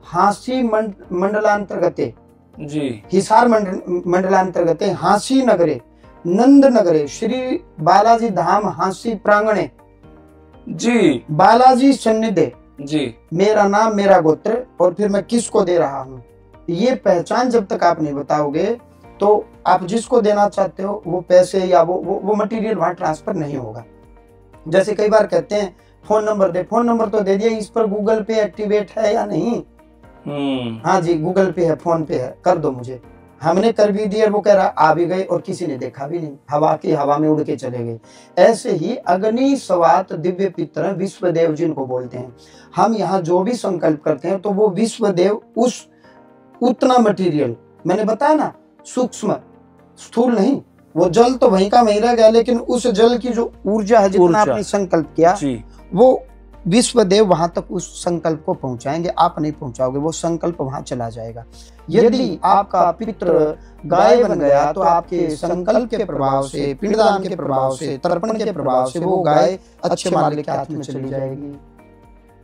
हांसी मंडलांतर्गत जी, हिसार मंडलांतर्गत हांसी नगरे, नंद नगरे, श्री बालाजी धाम हांसी प्रांगणे जी, बालाजी सन्निधि जी, मेरा नाम मेरा गोत्र, और फिर मैं किसको दे रहा हूँ, ये पहचान जब तक आप नहीं बताओगे तो आप जिसको देना चाहते हो वो पैसे या वो मटेरियल वहां ट्रांसफर नहीं होगा। जैसे कई बार कहते हैं फोन नंबर दे, फोन नंबर तो दे दिया, इस पर गूगल पे एक्टिवेट है या नहीं? हाँ जी, गूगल पे है, फोन पे है, कर दो मुझे। हमने कर भी दिया, वो कह रहा आ भी गए और किसी ने देखा भी नहीं, हवा में उड़ के चले गए। ऐसे ही अग्नि स्वात दिव्य पितर विश्वदेव जिनको बोलते हैं, हम यहाँ जो भी संकल्प करते हैं तो वो विश्वदेव उस उतना मटेरियल, मैंने बताया ना सूक्ष्म स्थूल नहीं, वो जल तो वहीं का वहीं रह गया, लेकिन उस जल की जो ऊर्जा है, जितना आपने संकल्प किया वो विश्वदेव वहां तक उस संकल्प को पहुंचाएंगे, आप नहीं पहुंचाओगे, वो संकल्प वहां चला जाएगा। यदि आपका पितृ गाय बन गया तो आपके संकल्प के प्रभाव से, पिंडदान के प्रभाव से, तर्पण के प्रभाव से वो गाय अच्छे मालिक के हाथ में चली जाएगी,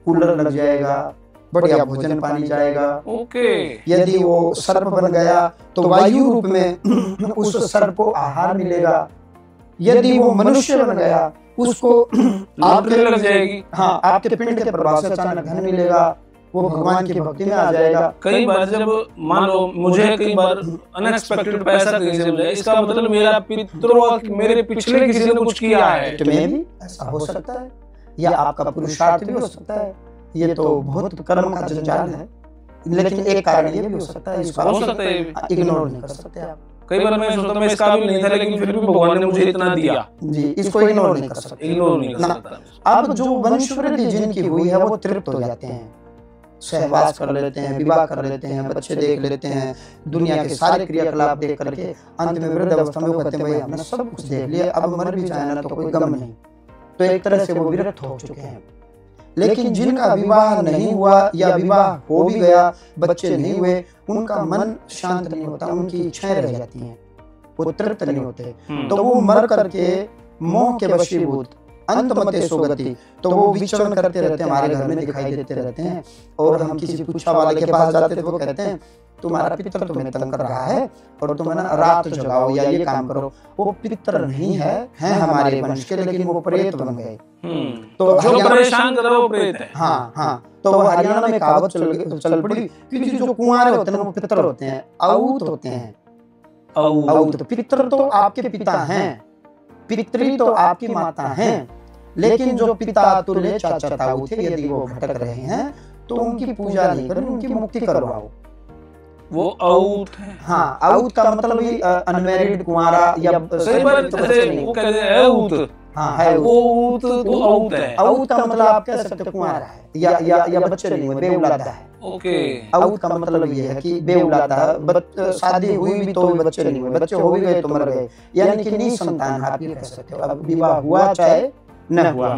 कूलर लग जाएगा, बढ़िया भोजन पानी जाएगा। यदि वो सर्प बन गया तो वायु रूप में उस सर्प को आहार मिलेगा। यदि वो मनुष्य बन गया उसको आपके लग जाएगी, हाँ, आपके पिंड के प्रभाव से अचानक धन मिलेगा, वो भगवान की भक्ति में आ जाएगा। कई बार जब मान लो मुझे कई बार अनएक्सपेक्टेड पैसा कहीं से मिल जाए, इसका मतलब मेरा पितरों मेरे पिछले किसी ने कुछ किया है, तुम्हें भी ऐसा हो सकता है, या आपका पुरुषार्थ भी हो सकता है। ये तो बहुत कर्म का जंजाल है, लेकिन एक कारण ये भी हो सकता है, इसका हो सकता है इग्नोर नहीं कर सकते आप। कई बार मैं सोचता हूं मैं इस काबिल नहीं था, लेकिन फिर भी भगवान ने मुझे इतना दिया जी, इसको इग्नोर नहीं कर सकते, इग्नोर नहीं कर सकता। अब जो वंश वृद्धि जिनकी हुई है वो तृप्त हो जाते हैं, सहवास कर लेते हैं, विवाह कर लेते हैं, बच्चे देख लेते हैं, दुनिया के सारे क्रियाकलाप देख करके अंत में वृद्ध अवस्था में वो कहते हैं भाई हमने सब कुछ देख लिया, अब मर भी जाए ना तो कोई गम नहीं। तो एक तरह से वो विरक्त हो चुके हैं। लेकिन जिनका विवाह नहीं हुआ या विवाह हो भी गया, बच्चे नहीं हुए, उनका मन शांत नहीं होता, उनकी इच्छाएं रह जाती हैं, वो तृप्त नहीं होते, तो वो मर करके मोह के वशीभूत अंतमते सोगति, तो वो विचरण करते रहते हैं, हमारे घर में दिखाई देते रहते हैं। और हम किसी पूछा वाले के पास जाते तो वो कहते हैं तुम्हारा पितर तुम्हें तंग कर रहा है और तुम ना रात जगाओ या ये काम करो। वो पितर नहीं है, हैं हमारे वंश के, लेकिन वो प्रेत बन गए। तो जो परेशान कर रहा है वो प्रेत है। हाँ हाँ, तो वो हरियाणा में कहावत चल पड़ी, क्योंकि जो कुंवारे होते हैं वो पितर होते हैं, आउत होते हैं। आउत पितर तो आपके पिता हैं, पितरी तो आपकी माता हैं, लेकिन जो पिता तुल्य चाचा ताऊ थे, यदि वो भटक रहे हैं तो उनकी पूजा नहीं करो, उनकी मुक्ति करवाओ। वो आउत है। हाँ, आउत का मतलब भी अनमैरिड कुंवारा या सही बात, जैसे वो कहते हैं आउत, हाँ है आउत, तो आउत है। आउत का मतलब आप कह सकते हो कुंवारा है या बच्चे नहीं हुए, बेउलादा है। ओके, आउत का मतलब ये है कि बेउलादा, शादी हुई भी तो बच्चे नहीं हुए, बच्चे हो भी गए तो मर गए, यानी कि निसंतान आप ये कह सकते हो। अब विवाह हुआ चाहे न हुआ,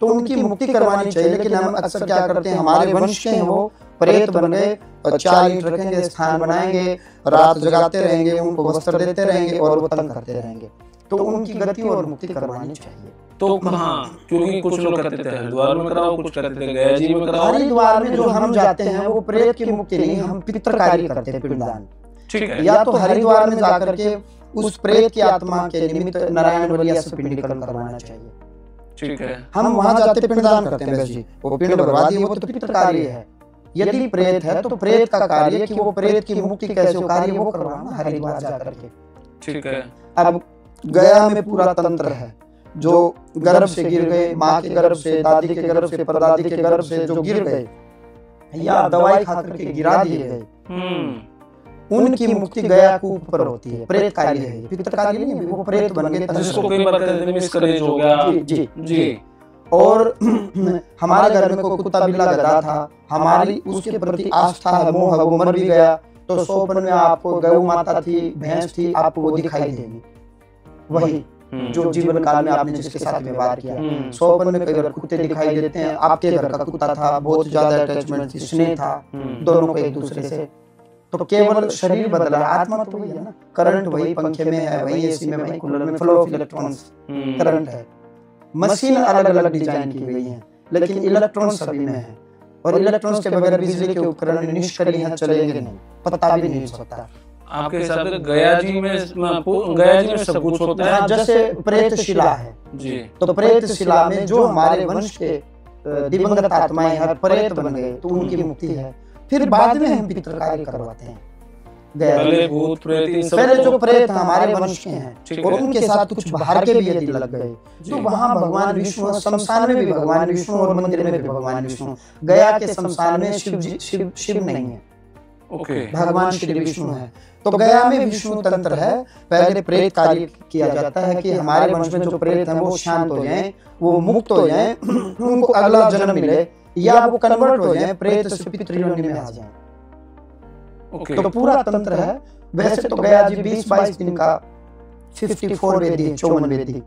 तो उनकी मुक्ति करवानी चाहिए। लेकिन हम अक्सर क्या करते हैं, हमारे वंश के हैं वो प्रेत बन गए, 4 ईंट रखेंगे, स्थान बनाएंगे, रात जगाते रहेंगे, उनको वस्त्र देते रहेंगे और वो तंग करते रहेंगे। तो उनकी गति और मुक्ति करवानी चाहिए। तो हाँ, क्योंकि कुछ लोग कहते थे हरिद्वार में कराओ, कुछ कहते थे गया जी में कराओ। हरिद्वार में जो हम जाते हैं वो प्रेत की मुक्ति नहीं, हम पितृ कार्य करते हैं, पिंडदान। ठीक है, या तो हरिद्वार में जाकर के उस प्रेत की आत्मा के निमित्त नारायण बलिया से पिंडीकरण करवाना चाहिए। ठीक है, हम वहां जाते पिंडदान करते हैं, जी वो पिंड बर्बाद दिए, वो तो पितृ कार्य है। यदि प्रेत है तो प्रेत का कार्य कि वो प्रेत की मुक्ति कैसे हो, कार्य वो करवाना हरिद्वार जाकर के। ठीक है। अब गया में पूरा तंत्र है, जो गर्भ से गिर गए, माँ के गर्भ से, दादी के गर्भ से, परदादी के गर्भ से जो गिर गए या दवाई खा करके गिरा दिए गए, उनकी मुक्ति गया कूप पर होती है। प्रेत कार्य है, पितृ कार्य नहीं, वो प्रेत बन गए, जिसको कई बार कहते हैं मिसकैरेज हो गया। जी जी। और हमारे घर में कोई कुत्ता बिल्ला गधा था, हमारी उसके प्रति आस्था है, मोह है, वो मर भी गया तो सोपन में आपको गौ माता थी, भैंस थी, आपको वो दिखाई देगी, वही जो जीवन काल में आपने जिसके साथ व्यवहार किया। सोपन में कई बार कुत्ते दिखाई देते हैं, आपके घर का कुत्ता था, बहुत ज्यादा अटैचमेंट थी, स्नेह था दोनों को एक दूसरे से। तो केवल शरीर बदला, आत्मा तो वही है ना, करंट वही पंखे में है, वही एसी में, वही कूलर में, फ्लो ऑफ इलेक्ट्रॉन्स करंट है। मशीन अलग अलग डिजाइन की गई है, लेकिन इलेक्ट्रॉन सभी में है, और इलेक्ट्रॉन्स के बगैर बिजली के उपकरण निष्क्रिय हैं, चलेंगे नहीं, पता भी नहीं सकता। आपके हिसाब से गया जी में सब कुछ होता है। जैसे प्रेत शिला है जी, तो प्रेत शिला में जो हमारे वंश के दिवंगत आत्माएं हैं, प्रेत बन गए तो उनकी मुक्ति है। फिर बाद में हम पितृ कार्य करवाते हैं। पहले भूत प्रेत, पहले जो प्रेत हमारे वंश के हैं और उनके साथ कुछ बाहर के भी यदि लग गए तो वहाँ भगवान विष्णु, शमशान में भी भगवान विष्णु और मंदिर में भी भगवान विष्णु। गया के शमशान में शिव नहीं है भगवान श्री विष्णु है। तो गया में विष्णु तंत्र है। पहले प्रेत कार्य किया जाता है कि हमारे वंश में जो प्रेत हैं वो शांत हो जाएं, वो मुक्त हो जाएं, उनको अगला जन्म मिले, या वो कन्वर्ट हो जाएं, प्रेत से पितृयोनि में आ जाएं। तो पूरा तंत्र है। वैसे तो गया जी 20-22 दिन का 54 वेदी है, 54 वेदी,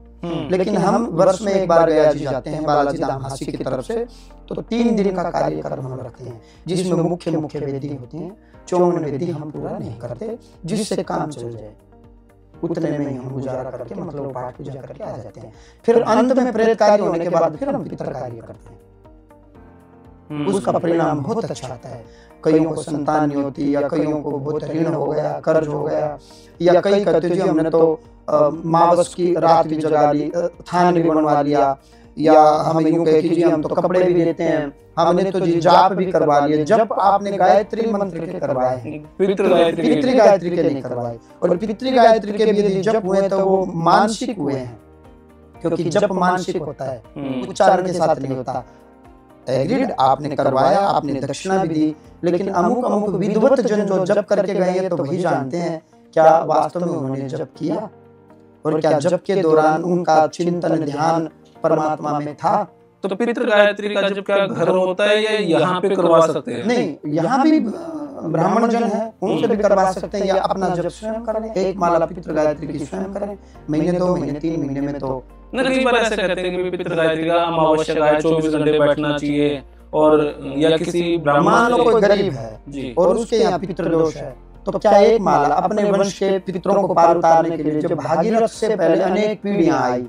लेकिन हम वर्ष में एक बार गया जी जाते हैं बालाजी धाम हासी की तरफ से, तो 3 दिन का कार्यक्रम हम रखते हैं, जिसमें मुख्य वेदी होती हैं। 54 वेदी हम पूरा नहीं करते, जिससे काम चल जाए, उतने में ही हम गुजारा करके मतलब पाठ पूजा करके आ जाते हैं। फिर अंत में प्रेत कार्य होने के बाद फिर हम पितर कार्य करते हैं। उसका परिणाम बहुत अच्छा आता है। कईयों को संतान नहीं होती, या कईयों को बहुत ऋण हो गया, कर्ज हो गया, या कई कहते जी हमने तो मावस की रात भी जगा ली, थान भी बनवा लिया, या हम यूं कहे कि जी हम तो कपड़े भी देते हैं, हमने तो जी जाप भी करवा लिए। जब आपने गायत्री मंत्र के करवाए हैं, पितृ गायत्री के नहीं करवाए, और पितृ गायत्री के भी जप हुए तो वो मानसिक हुए हैं, क्योंकि जप मानसिक होता है, उच्चारण के साथ नहीं होता। एग्रीड, आपने करवाया, आपने दक्षिणा भी दी, लेकिन अमुक विद्वत जन जो जप करके गए हैं तो वही जानते हैं क्या वास्तव में उन्होंने जप किया, और क्या जप के दौरान उनका चिंतन ध्यान परमात्मा में था। तो पितृ गायत्री का जब क्या घर होता है या यहाँ पे करवा सकते हैं? नहीं, यहाँ भी ब्राह्मण जन है, उनसे भी करवा सकते हैं, या अपना जप स्वयं करें। एक माला पितृ गायत्री की स्वयं करें, महीने 2 महीने 3 महीने में तो कई बार ऐसे कहते हैं कि पितृ गायत्री का अमावस्या का 24 घंटे बैठना चाहिए, और या किसी ब्राह्मण कोई गरीब है और उसके यहाँ पितृदोष है, तो क्या एक माला अपने वंश के पितरों को पार उतारने के लिए, जब भागीरथ से पहले अनेक पीढ़ियां आई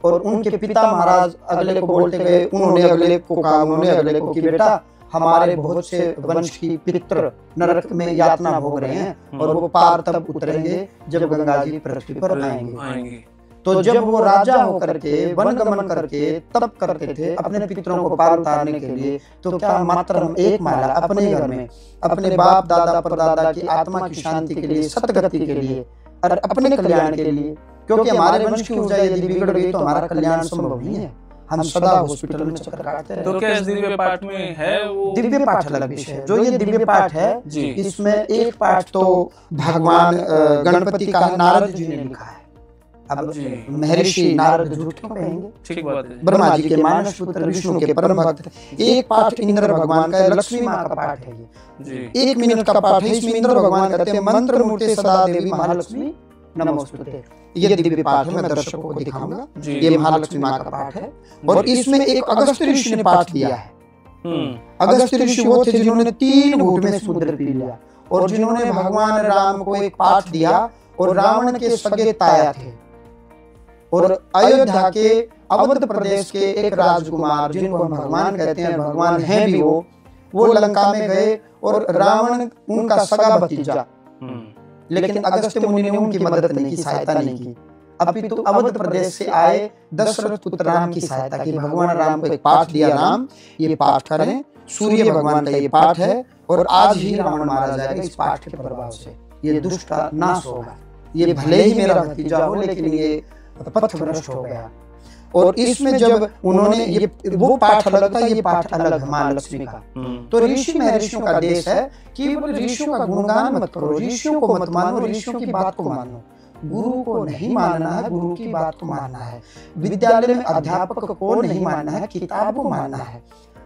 और उनके पिता महाराज अगले को बोलते गए, उन्होंने अगले को कहा, उन्होंने अगले को कि बेटा हमारे बहुत से वंश की पितृ नरक में यातना भोग रहे हैं, और वो पार तब उतरेंगे जब गंगा जी पृथ्वी पर आएंगे। तो जब वो राजा होकर के वन गमन करके तप करते थे अपने पितरों को पार उतारने के लिए, तो क्या मात्र हम एक माला अपने घर में अपने बाप दादा परदादा की आत्मा की शांति के लिए, सतगति के लिए और अपने कल्याण के लिए, क्योंकि हमारे वंश की ऊर्जा यदि बिगड़ गई तो हमारा कल्याण संभव नहीं है, हम सदा हॉस्पिटल में चक्कर काटते हैं। तो क्या इस दिव्य पाठ में है वो? दिव्य पाठ अलग विषय है। जो ये दिव्य पाठ है इसमें एक पाठ तो भगवान गणपति का नारद जी ने लिखा है। अब महर्षि नारद झूठ क्यों कहेंगे? ठीक बात है। ब्रह्मा जी के मानस पुत्र विष्णु के परम भक्त। एक पाठ इंद्र भगवान का है, लक्ष्मी माँ का पाठ है ये। 1 मिनट का पाठ है। इसमें इंद्र भगवान कहते हैं मंत्र मूर्ते सदा देवी महालक्ष्मी नमोस्तुते। ये दिव्य पाठ है, मैं दर्शकों को दिखाऊंगा। ये महालक्ष्मी माँ का पाठ है और इसमें एक अगस्त्य ऋषि ने पाठ दिया है। अगस्त्य ऋषि वो थे जिन्होंने 3 घूंट में समुद्र पी लिया और जिन्होंने भगवान राम को एक पाठ दिया और रावण के सगे ताया थे और अयोध्या के अवध प्रदेश के एक राजकुमार जिनको हम भगवान कहते हैं, भगवान हैं भी वो लंका में गए और रावण उनका सगा भतीजा, लेकिन अगस्त्य मुनि ने उनकी मदद नहीं की, सहायता नहीं की। अपितु अवध प्रदेश से आए दशरथ पुत्र राम की सहायता की। भगवान राम को एक पाठ दिया, राम ये पाठ करें, सूर्य भगवान का ये पाठ है और आज ही रावण मारा जाएगा इस पाठ के प्रभाव से। ये दुष्ट का नाश होगा। ये भले ही मेरा भतीजा हो लेकिन ये पथ भ्रष्ट हो गया। और इसमें जब उन्होंने ये वो पाठ अलग था, ये पाठ अलग मां लक्ष्मी का। तो ऋषि महर्षियों का देश है कि ऋषियों का गुणगान मत करो, ऋषियों को मत मानो, ऋषियों की बात को मानो। गुरु को नहीं मानना है, गुरु की बात को मानना है। विद्यालय में अध्यापक को नहीं मानना है, किताब को मानना है।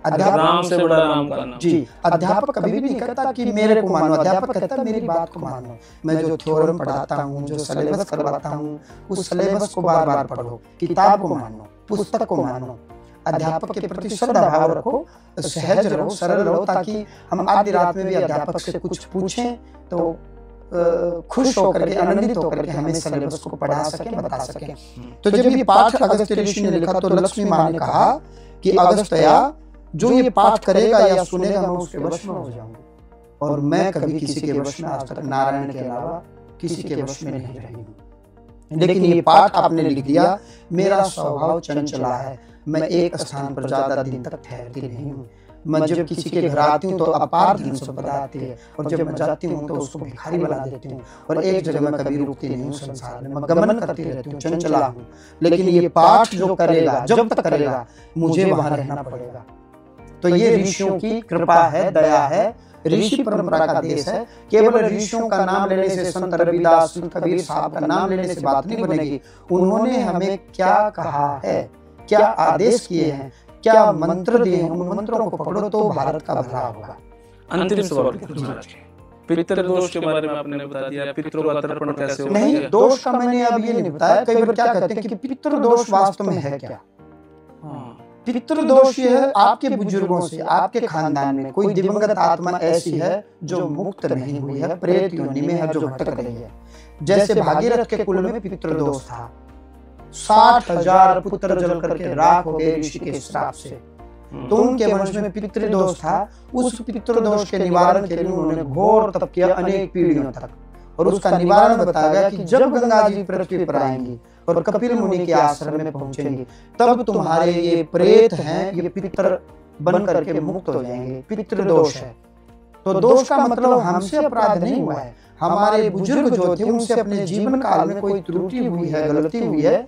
राम से बड़ा राम का नाम। जी, अध्यापक कभी भी नहीं कहता कि मेरे को मानो, अध्यापक कहता मेरी बात को मानो। मैं जो थ्योरम पढ़ाता हूँ, जो सिलेबस करवाता हूँ, उस सिलेबस को बार बार पढ़ो, किताब को मानो, पुस्तक को मानो। अध्यापक के प्रति श्रद्धा भाव रखो, सहज रहो, सरल रहो, ताकि हम आधी रात में भी अध्यापक से कुछ पूछें तो खुश होकर के, आनंदित होकर के हमें सिलेबस को पढ़ा सकें, बता सकें। तो जब ये पाठ अगस्त्य ऋषि ने लिखा तो लक्ष्मी माँ ने कहा कि अगस्त्या जो ये पाठ करेगा या सुनेगा मैं उसके वश में हो जाऊंगी। और मैं कभी किसी के वश में आज तक नारायण के अलावा किसी के वश में नहीं रही हूँ। लेकिन ये पाठ आपने लिख दिया, मेरा स्वभाव चंचला है, मैं एक स्थान पर ज्यादा दिन तक ठहरती नहीं हूँ। मैं जब किसी के घर आती हूँ तो अपार धन संपदा आती है और जब मैं जाती हूँ तो उसको भिखारी बना देती हूँ और एक जगह मैं कभी रुकती नहीं हूँ। संसार में मैं गमन करती रहती हूँ, चंचला हूँ। लेकिन ये पाठ जो करेगा, जब तक करेगा, मुझे वहां रहना पड़ेगा। तो ये ऋषियों की कृपा है, दया है। ऋषि परंपरा का देश है। केवल ऋषियों का नाम लेने से, संत रविदास, संत कबीर साहब का नाम लेने से बात नहीं बनेगी। उन्होंने हमें क्या कहा है, क्या आदेश किए हैं, क्या मंत्र दिए हैं, उन मंत्रों को पकड़ो तो भारत का भला होगा। अंतिम सवाल पितृ दोष के बारे में आपने बता दिया, पितरों का तर्पण कैसे होता है? नहीं, दोष का मैंने अब ये नहीं बताया। कई बार क्या कहते हैं कि पितृ दोष वास्तव में है क्या? पितृ दोष ये है, आपके बुजुर्गों से, आपके खानदान में कोई दिवंगत आत्मा ऐसी है जो मुक्त नहीं हुई है, प्रेत योनि में है, जो भटक रही है। जैसे भागीरथ के कुल में पितृ दोष था, 60,000 पुत्र जल करके राख हो गए ऋषि के श्राप से, तो उनके वंश में पितृदोष था। उस पितृदोष के निवारण के लिए उन्होंने घोर तप किया अनेक पीढ़ियों तक, और उसका निवारण बताया गया कि जब गंगा जी पृथ्वी पर आएंगी और कपिल मुनि के आश्रम में पहुंचेंगी, तब तुम्हारे ये प्रेत हैं, ये पितर बन करके मुक्त हो जाएंगे। पितृदोष है तो दोष का मतलब हमसे अपराध नहीं हुआ है, हमारे बुजुर्ग जो थे उनसे अपने जीवन काल में कोई त्रुटि हुई है, गलती हुई है,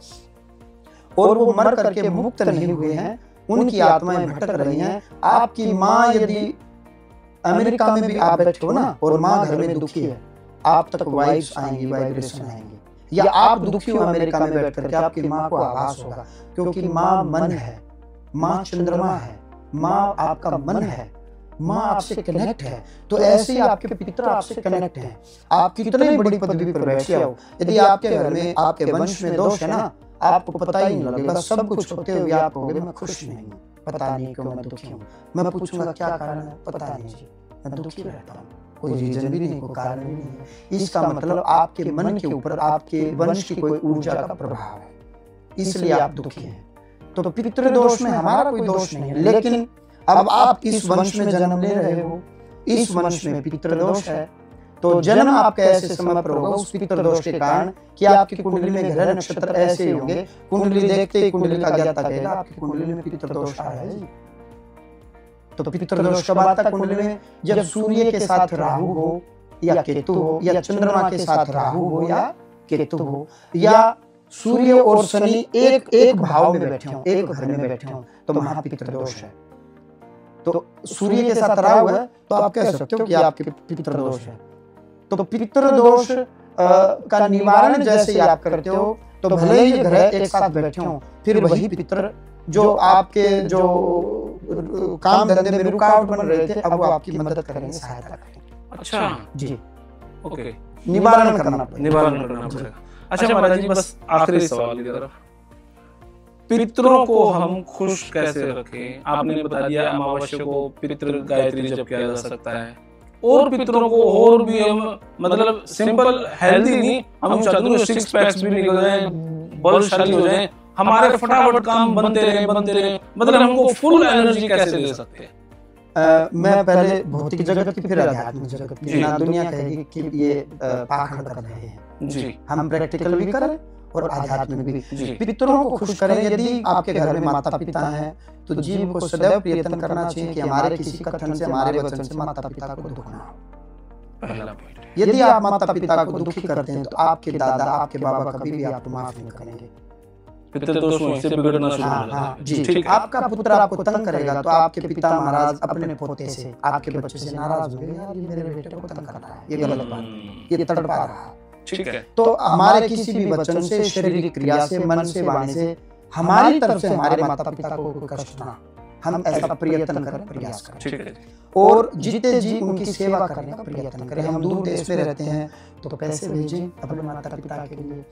और वो मर करके मुक्त नहीं हुए हैं, उनकी आत्माएं भटक रही हैं। आपकी माँ यदि अमेरिका में भी आप बैठे हो ना, और माँ घर में दुखी है, आप तक वाइब्स आएंगी, वाइब्रेशन आएंगी, या आप दुखी हो अमेरिका में बैठ करके, आपकी माँ को आभास होगा, क्योंकि माँ मन है, माँ चंद्रमा है, माँ आपका मन है, माँ आपसे कनेक्ट है। तो ऐसे ही आपके पितर आपसे कनेक्ट हैं। आप कितने बड़ी पदवी पर बैठे हो, यदि आपके घर में, आपके वंश में दोष है ना, आपको पता ही नहीं लगेगा, सब कुछ होते हुए आप कहोगे मैं खुश नहीं हूँ, पता नहीं क्यों मैं दुखी हूँ। मैं पूछूंगा क्या कारण है, पता नहीं जी, मैं दुखी रहता हूँ, कोई रीजन भी नहीं, कोई कारण भी नहीं है। इसका मतलब आपके मन के ऊपर, आपके वंश की कोई ऊर्जा का प्रभाव है, इसलिए आप दुखी हैं। तो पितृदोष में हमारा कोई दोष नहीं है, लेकिन अब आप इस वंश में जन्म ले रहे हो, इस वंश में पितृदोष है, तो जन्म आपका ऐसे समय पर होगा उस पितृदोष के कारण कि आपकी कुंडली में ग्रह नक्षत्र ऐसे ही होंगे। कुंडली देखते ही कुंडली का ज्ञाता कहेगा आपकी कुंडली में पितृदोष आया है जी। तो पितृदोष कब आता है कुंडली में? जब सूर्य के साथ राहु हो, या केतु हो, या चंद्रमा के साथ राहु हो या केतु हो, या सूर्य और शनि एक भाव में बैठे हो, एक घर में बैठे हो, तो वहां पितृदोष है। तो सूर्य के साथ राहु है तो आप कह सकते हो कि आपके पितृदोष है। तो पितृदोष का निवारण जैसे ही आप करते हो, तो भले ही ग्रह एक साथ बैठे हो, फिर वही पितर जो आपके जो काम धंधे में रुकावट बन रहे थे, अब वो आपकी मदद करेंगे, सहायता करेंगे। अच्छा जी, ओके, निवारण करना पड़ेगा। अच्छा महाराज जी, बस आखिरी सवाल की तरफ, पितरों को हम खुश कैसे रखें? आपने बता दिया अमावस्या को पितृ गायत्री जप किया जा सकता है, और पितरों को और भी हम मतलब सिंपल हेल्दी नहीं, हम चाहते हैं 6 पैक्स भी निकल जाए, बलशाली हो जाए, हमारे फटाफट काम बनते रहे, मतलब हमको फुल एनर्जी कैसे दे सकते हैं? मैं पहले भौतिक जगत की फिर आध्यात्मिक जगत की। ना दुनिया कहेगी कि ये पाखंड कर रहे हैं जी, हम प्रैक्टिकल भी करें और आध्यात्मिक भी। पितरों को खुश करें। यदि आपके घर में माता पिता हैं तो जीव को सदैव प्रयत्न करना चाहिए कि हमारे किसी कथन से, हमारे वचन से माता पिता को दुख ना हो। पहला पॉइंट। यदि आप माता पिता को दुखी करते हैं तो आपके दादा, आपके बाबा कभी भी आपको माफ नहीं करेंगे। पितृदोष से बिगड़ना शुरू हो जाता है। जी, ठीक है। आपका पुत्र आपको तंग करेगा तो आपके पिता महाराज अपने पोते से, आपके बच्चे से नाराज होंगे, यार ये मेरे बेटे को तंग कर रहा है, ये गलत बात है, ये तड़पा रहा है। ठीक है। तो हमारे किसी भी वचन से, शारीरिक क्रिया से, मन से, वाणी से, हमारी तरफ से हमारे माता पिता को कोई कष्ट ना, हम ऐसा प्रयत्न करें, प्रयास करें। ठीक है। और जितने जी उनकी सेवा करने का प्रयत्न करें। हम दूर देश में रहते हैं तो पैसे भेजें अपने माता पिता के लिए,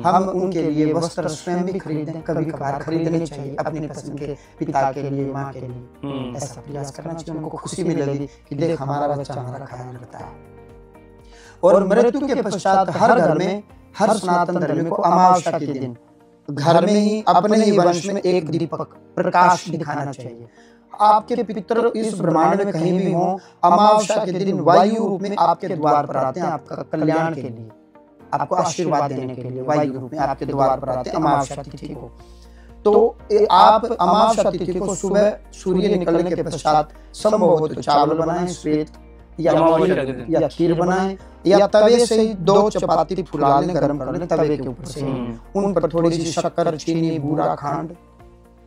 हम उनके लिए वस्त्र स्वयं भी खरीदें, कभी कभार खरीदने चाहिए अपने पसंद के, पिता के लिए, माँ के लिए। ऐसा प्रयास करना चाहिए, उनको खुशी मिलेगी कि देख हमारा बच्चा हमारा ख्याल रखता है। और मृत्यु के पश्चात हर घर में, हर सनातन धर्म को अमावस्या के दिन घर में ही, अपने ही वंश में एक दीपक प्रकाश दिखाना चाहिए। आपके पितर इस ब्रह्मांड में कहीं भी हों, अमावस्या के दिन वायु रूप में आपके द्वार पर आते हैं, आपका कल्याण के लिए, आपको आशीर्वाद देने के लिए वायु रूप में आपके द्वार पर आते हैं अमावस्या तिथि को। तो आप अमावस्या तिथि को सुबह सूर्य निकलने के पश्चात संभव हो तो चावल बनाएं, श्वेत या खीर बनाएं, या तवे से ही 2 चपाती फुला लें, गरम कर लें तवे के ऊपर से, उन पर थोड़ी सी शक्कर, चीनी, बूरा, खांड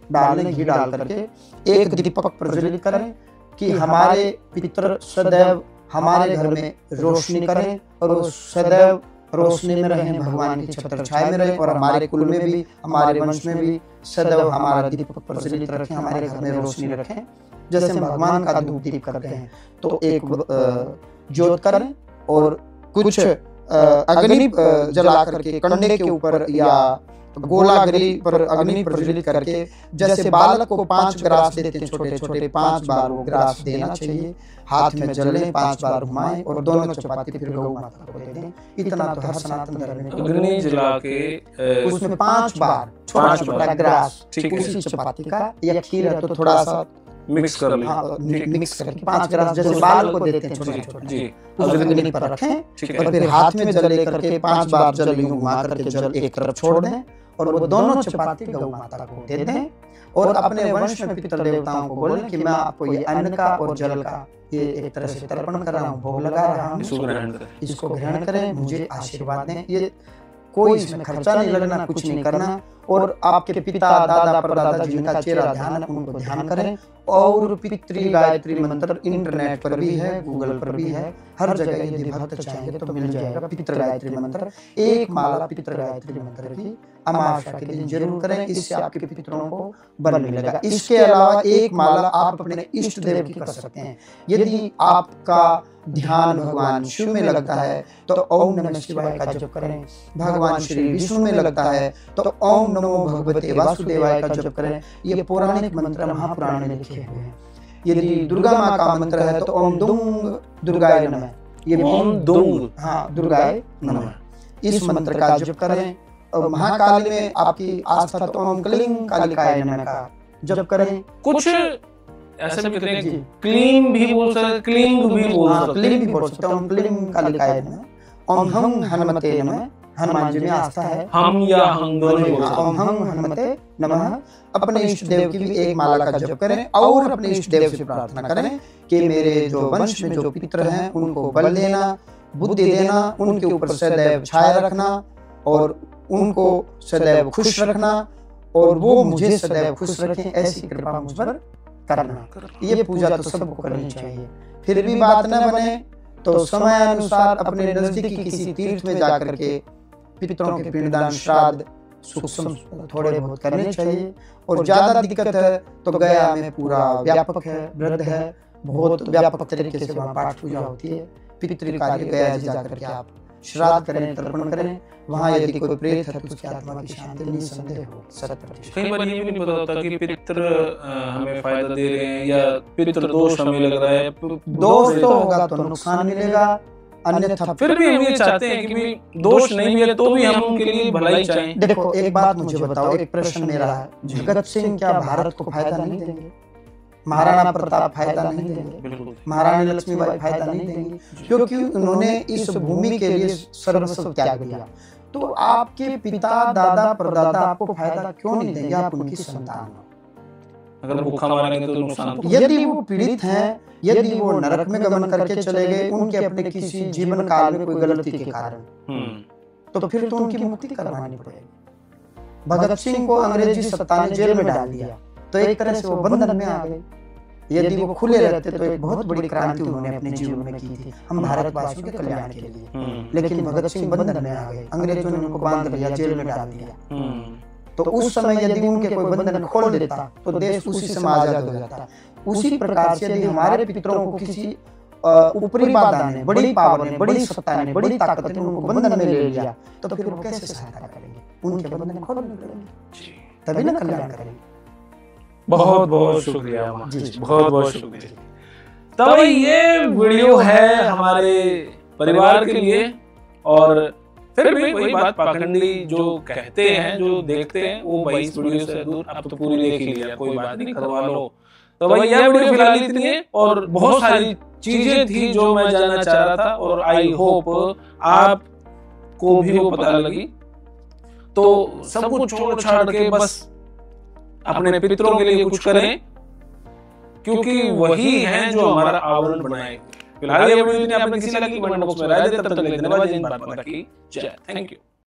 डाल लें, घी डाल करके एक दीपक प्रज्वलित करें। कि हमारे पितर सदैव हमारे घर में रोशनी करें और वो सदैव रोशनी में रहें, भगवान की छत्र छाया में रहें, और हमारे कुल में भी, हमारे वंश में भी सदैव हमारा दीपक प्रज्वलित रखें, हमारे घर में रोशनी रखें। जैसे हम भगवान का धूप दीप करते हैं तो एक ज्योत करें और कुछ अग्नि जला करके कंडे के ऊपर या गोलागिरी पर अग्नि प्रज्वलित करके, जैसे बालक को 5 ग्रास देते हैं छोटे छोटे, 5 बार वो ग्रास देना चाहिए, हाथ में जल लें, 5 बार घुमाएं और दोनों चपाती फिर गौ माता को दे दें। इतना तो हर सनातन धर्म में अग्नि जला के उसमें 5 बार छोटा ग्रास उसी चपाती का, या खीर है तो थोड़ा सा मिक्स कर लें, मिक्स करके 5 ग्रास जैसे बाल को देते हैं छोटे छोटे, उस अग्नि पर रखें और फिर हाथ में जल लेकर के 5 बार जल यूं घुमा करके जल एक तरफ छोड़ दें और वो दोनों चपाती गौ माता को दे दें। और अपने वंश में पितर देवताओं को बोलें कि मैं आपको ये अन्न का और जल का ये एक तरह से तर्पण कर रहा हूँ, भोग लगा रहा हूँ, इसको ग्रहण करें, मुझे आशीर्वाद दें। ये कोई इसमें खर्चा नहीं लगना, कुछ नहीं करना। और आपके पिता दादा परदादा जिनका चेहरा ध्यान है उनको ध्यान करें। और पितृ गायत्री मंत्र इंटरनेट पर भी है, गूगल पर भी है, हर जगह यदि भक्त चाहेंगे तो मिल जाएगा पितृ गायत्री मंत्र। एक माला पितृ गायत्री मंत्र की अमावस्या के दिन जरूर करें, इससे आपके पितरों को बल मिलेगा। इसके अलावा एक माला आप अपने इष्ट देव की कर सकते हैं। यदि आपका ध्यान भगवान शिव में लगता है तो ओम नमः शिवाय का जप करें, भगवान श्री विष्णु में लगता है तो ओम नमो भगवते वासुदेवाय का जप करें। ये पौराणिक मंत्र महापुराण में लिखे हुए हैं। यदि दुर्गा माँ का मंत्र है तो ओम दुंग दुर्गाय नमः, ये ओम दुंग दुर्गाय नमः, इस मंत्र का जप करें। और महाकाली में आपकी आस्था तो ओम क्लीं कालिकाय नमः का जप करें। कुछ ऐसे भी कहते हैं क्लीं भी बोल सकते, क्लीं भी बोल सकते, ओम क्लीं कालिकाय नमः, ओम हं हनुमते नमः, हनुमान जी में आस्था है, हम या हम दोनों बोल सकते। ओम हं हनुमते नमः। अपने इष्ट देव की भी एक माला का जप करें और अपने इष्ट देव से प्रार्थना करें कि मेरे जो वंश में जो पितर हैं उनको बल देना, बुद्धि देना, उनके ऊपर सदैव छाया रखना और उनको सदैव खुश रखना और वो मुझे सदैव खुश रखें, ऐसी कृपा मुझ पर करना। ये पूजा तो सबको करनी चाहिए। फिर भी बात न बने तो समय अनुसार अपने नजदीकी किसी तीर्थ में जाकर के पितरों के पिंडदान श्राद्ध सूक्ष्म थोड़े बहुत करने चाहिए। और ज्यादा दिक्कत है तो गया में पूरा व्यापक है, वृद्ध है, बहुत व्यापक तरीके से वहाँ पाठ पूजा होती है। पितृ कार्य गया जाकर के आप श्राद्ध करें, तर्पण करें। वहाँ यदि कोई प्रेत है तो उसकी आत्मा की शांति निसंदेह हो 100%। कई बार ये भी नहीं पता होता कि पितृ हमें फायदा दे रहे हैं या पितृ दोष हमें लग रहा है। दोष तो होगा तो नुकसान मिलेगा, अन्यथा फिर भी हम ये चाहते हैं कि भी दोष नहीं मिले तो भी हम उनके लिए भलाई चाहें। देखो एक बात मुझे बताओ, एक प्रश्न मेरा है, भगत सिंह क्या भारत को फायदा नहीं देंगे? महाराणा प्रताप फायदा नहीं देंगे? महारानी लक्ष्मीबाई फायदा नहीं देंगी? क्योंकि उन्होंने इस भूमि के लिए सर्वस्व त्याग दिया। तो आपके पिता दादा परदादा आपको फायदा क्यों नहीं देंगे? आप उनकी संतान हो। अगर भूखा मारेंगे तो नुकसान। यदि वो पीड़ित हैं, यदि वो नरक में गमन करके चले गए उनके अपने किसी जीवन काल में कोई गलती के कारण, तो फिर तो उनकी मुक्ति करवानी पड़ेगी। भगत सिंह को अंग्रेजी सत्ता ने जेल में डाल दिया तो एक तरह से वो बंधन में आ गए। यदि वो खुले रहते तो एक बहुत बड़ी क्रांति उन्होंने अपने जीवन में की थी हम भारतवासियों के कल्याण के लिए। लेकिन भगत सिंह बंधन में आ गए, अंग्रेजों ने उनको बांध लिया, जेल में डाल दिया। तो उस समय यदि उनके कोई बंधन खोल देता तो देश उसी समय आजाद हो जाता। उसी प्रकार से यदि हमारे पितरों को किसी ऊपरी बाधा ने, बड़ी पावर ने, बड़ी सत्ता ने, बड़ी ताकत ने उनको बंधन में ले लिया तो फिर वो कैसे सहायता करेंगे? उनके बंधन खोलने पड़ेंगे, तभी ना कल्याण करेंगे। बहुत बहुत शुक्रिया, बहुत बहुत शुक्रिया। तो ये वीडियो है हमारे परिवार के लिए। और फिर भी वही बात, पाखंडी जो कहते हैं, जो देखते हैं, वो भाई इस वीडियो से दूर। अब तो पूरी देख ही लिया, कोई बात नहीं, करवा लो। तो भाई यह वीडियो फिलहाल इतनी है और बहुत सारी चीजें थी जो मैं जानना चाह रहा था और आई होप आपको भी वो पता लगी। तो सब कुछ छोड़ छाड़ के बस अपने पितरों के लिए कुछ करें, क्योंकि वही हैं जो हमारा आवरण बनाए। फिलहाल ये वीडियो आपने किसी लगी कमेंट बॉक्स में राय दें। तब तक के लिए धन्यवाद। जय हिंद, भारत माता की जय। Thank you.